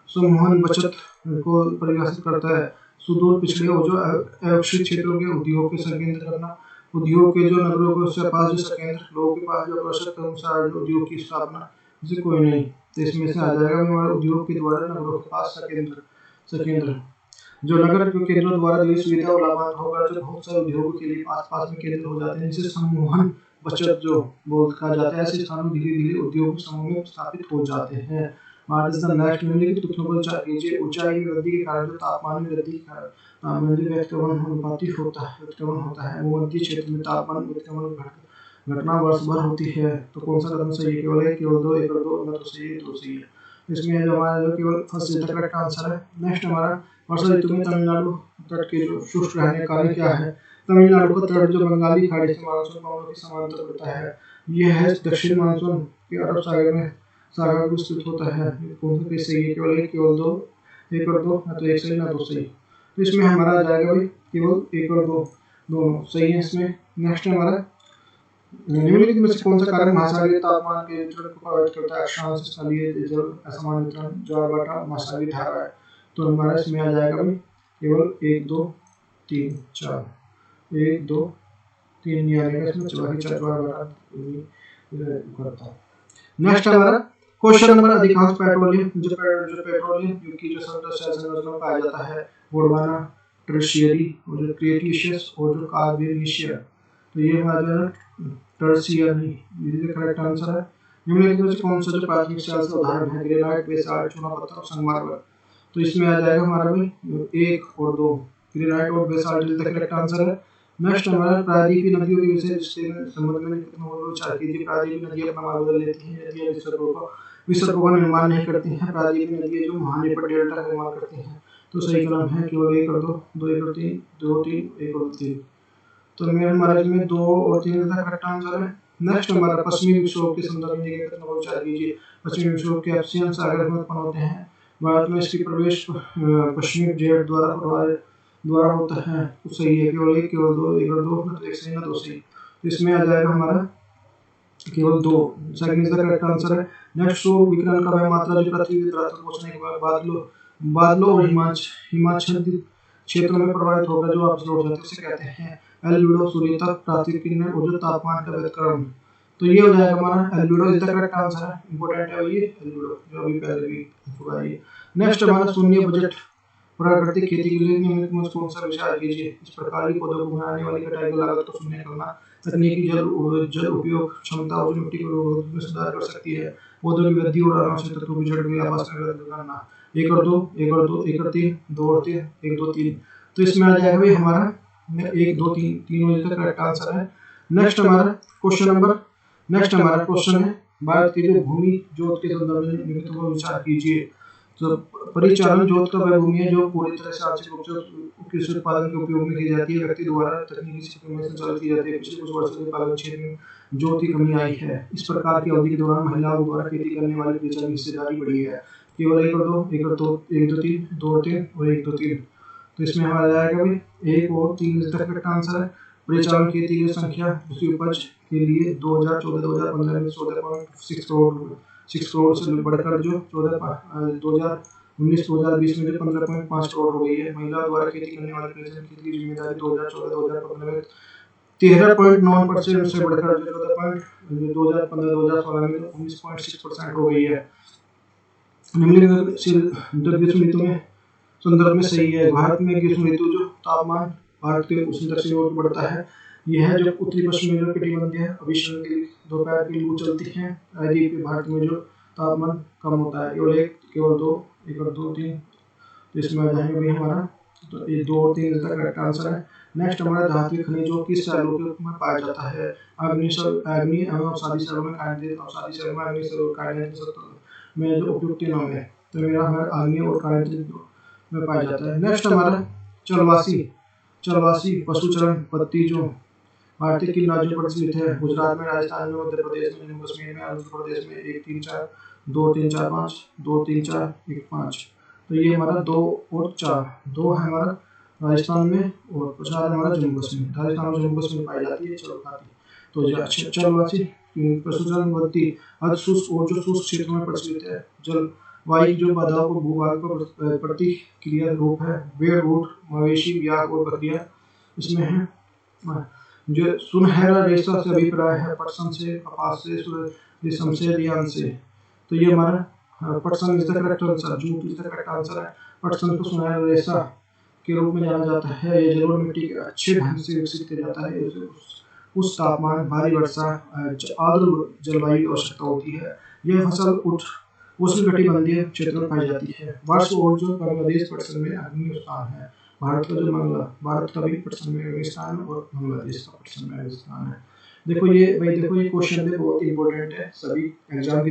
समूहन बचत को परिभाषित करता है? सुदूर पिछड़े और जो अविकसित क्षेत्रों के उद्योग के संकेंद्र करना, उद्योग के जो नगरों के पास जो संकेंद्र, लोगों के पास जो आवश्यकता अनुसार जो उद्योग की स्थापना, जैसे कोई नहीं, तो इसमें से आ जाएगा हमारा उद्योग के द्वारा नगरों के पास संकेंद्र जो नगर के केंद्रों द्वारा दी सुविधा और लाभान्वित होकर जो बहुत सारे उद्योगों के लिए पास में केंद्र हो जाते हैं, जिसे समूहन बचत जो कहा जाता है। ऐसे स्थानों धीरे धीरे उद्योग समूह में स्थापित हो जाते हैं। नेक्स्ट निम्नलिखित तथ्यों पर विचार कीजिए। ऊंचाई में वृद्धि के कारण जो तापमान में वृद्धि के कारण व्युत्क्रमण अनुपातिक होता है। भूमध्य क्षेत्र में तापमान व्युत्क्रमण घटना वर्ष भर होती है। तो कौन सा कदम सही है? केवल 2 एकड़ 2 न तो सही है, तो सही है। इसमें जो हमारा जो केवल first is the correct answer है। नेक्स्ट हमारा, वर्षा ऋतु में तमिलनाडु तट के जो शुष्क रहने का कारण क्या है? तमिलनाडु का तट जो बंगाली खाड़ी से मानसून पवनों के समांतर होता है। यह है दक्षिण मानसून के अरब सागर में विस्तृत होता है। कौन सा सही है? केवल 1 केवल 2 1 और 2 ना तो 1 सही ना 2 सही। तो इसमें हमारा आ जाएगा भाई केवल 1 और 2 दोनों सही है इसमें। नेक्स्ट हमारा, निम्नलिखित में से कौन सा कारण महासागरीय तापमान के वितरण को प्रभावित करता है? अक्षांश स्थलीय जल असमान वितरण, ज्वार-भाटा, महासागरीय धारा है। तो हमारा इसमें आ जाएगा भाई केवल 1 2 3 4 1 2 3 नहीं आएगा इसमें, ज्वार-भाटा करता है। नेक्स्ट हमारा क्वेश्चन नंबर, अधिकांश पेट्रोलियम युग की जो संरचना में पाया जाता है, गोंडवाना, टर्शियरी और जो क्रिटेशियस और जो कार्बोनेशियस, तो ये हमारा टर्शियरी, ये करेक्ट आंसर है। निम्नलिखित में से कौन सा जो प्राथमिक शैल का उदाहरण है? ग्रेनाइट, बेसाल्ट, चूना पत्थर और संगमरमर। तो इसमें आ जाएगा हमारा भी 1 और 2, ग्रेनाइट और basalt is the correct answer है। नेक्स्ट हमारा, प्रायद्वीपीय नदियों के विशेष संबंध में विचार कीजिए। प्रायद्वीपीय नदियां अपना मार्ग बदल लेती हैं, नदियां विसर्गों का निर्माण नहीं करती हैं। प्रायद्वीपीय नदियां जो महानिपट डेल्टा का निर्माण करती हैं। तो सही कदम है केवल 1 और 2, 2 1 और 3, 2 3 1 और 3। तो मेरे हमारे में 2 और 3 का करेक्ट आंसर है। नेक्स्ट हमारा, पश्चिमी विक्षोभ के संदर्भ में विचार कीजिए। पश्चिमी विक्षोभ कैस्पियन सागर में उत्पन्न होते हैं। भारत में इसकी प्रवेश पश्चिमी जेट द्वारा होता है। तो सही है केवल 1 केवल 2 1 और 2 ना तो 1 सही ना 2 सही। तो इसमें आ जाएगा हमारा केवल 2, second is the correct answer है। नेक्स्ट, विकिरण का वह मात्रा जो पृथ्वी की धरातल पहुंचने के बाद बादलों और हिमाच्छादित क्षेत्रों में प्रभावित होकर जो अपसर्व हो जाते हैं उसे कहते हैं एल्बिडो, सूर्य तक प्राथमिक किरणें और जो तापमान का व्युत्क्रमण। तो ये हो जाएगा हमारा albedo is the correct answer है। इंपॉर्टेंट है ये एल्बिडो जो अभी पहले भी हुआ है। नेक्स्ट हमारा, शून्य बजट प्राकृतिक खेती के लिए निम्नलिखित में कौन सा विचार कीजिए? इस प्रकार की पौधों को बनाने वाली कटाई की लागत को शून्य करना, तकनीकी जल उपयोग क्षमता और मिट्टी को सुधार कर सकती है, पौधों की वृद्धि और अनावश्यक तत्वों की जड़ के आवास में वृद्धि करना। 1 और 2 1 और 2 1 और 3 2 और 3 1 2 3। तो इसमें आ जाएगा भाई हमारा 1 2 3 तीनों इसका करेक्ट आंसर है। नेक्स्ट हमारा क्वेश्चन है, भारत की जो भूमि जोत के संदर्भ में निम्नलिखित को विचार कीजिए। तो परिचालन जोत का वह भूमि है जो पूरी तरह से आंशिक रूप से कृषि उत्पादन के उपयोग में की जाती है, व्यक्ति द्वारा तकनीकी क्षेत्र में संचालित की जाती है। पिछले कुछ वर्षों में पालन क्षेत्र में जोत की कमी आई है। इस प्रकार की अवधि के दौरान महिलाओं द्वारा खेती करने वाले किसान की हिस्सेदारी बढ़ी है। केवल 1 और 2 1 और 2 1 2 3 2 और 3 और 1 2 3। तो इसमें हमारा जाएगा भाई 1 और 3 इसका करेक्ट आंसर है। परिचालन खेती की संख्या उसकी उपज के लिए 2014-2015 में 14.6 करोड़ से बढ़कर जो 2019-2020 में 15.5 करोड़ हो गई है। महिलाओं द्वारा खेती करने वाले किसान की जिम्मेदारी 2014-2015 में 13.9% से बढ़कर 2015-2016 में 19.6% हो गई है। निम्नलिखित ग्रीष्म ऋतु में संदर्भ में सही है। भारत में ग्रीष्म ऋतु जो तापमान भारत के उष्ण दक्षिण ओर बढ़ता है। यह है जब उत्तरी पश्चिमी जो कटिबंधीय अभिशीतोष्ण दोपहर की लू चलती है। प्रायद्वीपीय भारत में जो तापमान कम होता है। केवल 1 केवल 2 1 और 2 3। तो इसमें आ जाएंगे भाई हमारा तो ये 2 और 3 इसका करेक्ट आंसर है। नेक्स्ट हमारा धात्विक खनिजों किस सैलों में पाया जाता है? अग्नि एवं अवसादी सैलों में, कायनेटिक अवसादी सैलों में, अग्नि सैलों, कायनेटिक में जो उपयुक्त तीनों में, तो मेरा हमारा अग्नि और कायनेटिक में पाया जाता है। नेक्स्ट हमारा चलवासी पशुचरण पद्धति जो भारतीय किन राज्यों पर प्रचलित है? गुजरात में, राजस्थान में, मध्य प्रदेश में, जम्मू कश्मीर में, आंध्र प्रदेश में। 1 3 4 2 3 4 5 2 3 4 1 5। तो ये हमारा 2 और 4, 2 है हमारा राजस्थान में और 4 हमारा जम्मू कश्मीर। राजस्थान और जम्मू कश्मीर पाई जाती है चलवासी। तो ये चलवासी पशुचरण पद्धति अर्धशुष्क और जो शुष्क क्षेत्र में प्रचलित है। जलवायु जो बाधाओं को भूभाग पर प्रतिक्रिया रूप है। भेड़, ऊंट, मवेशी, ब्याग और बकरियां इसमें है। जो सुनहरा रेशा से अभिप्राय है पटसन से, कपास से, रेशम से, लियान से। तो ये हमारा पटसन इसका करेक्ट आंसर, जूट इसका करेक्ट आंसर है। पटसन को सुनहरा रेशा के रूप में जाना जाता है। ये जलोढ़ मिट्टी के अच्छे ढंग से विकसित किया जाता है। उस तापमान, भारी वर्षा, आर्द्र जलवायु की आवश्यकता होती है। यह फसल उष्णकटिबंधीय क्षेत्र में पाई जाती है। वर्ष और जो बांग्लादेश पटसन में अग्रणी स्थान है। भारत का भी पटसन में अग्रणी स्थान और बांग्लादेश का पटसन में अग्रणी स्थान है। देखो ये क्वेश्चन बहुत इंपॉर्टेंट है सभी एग्जाम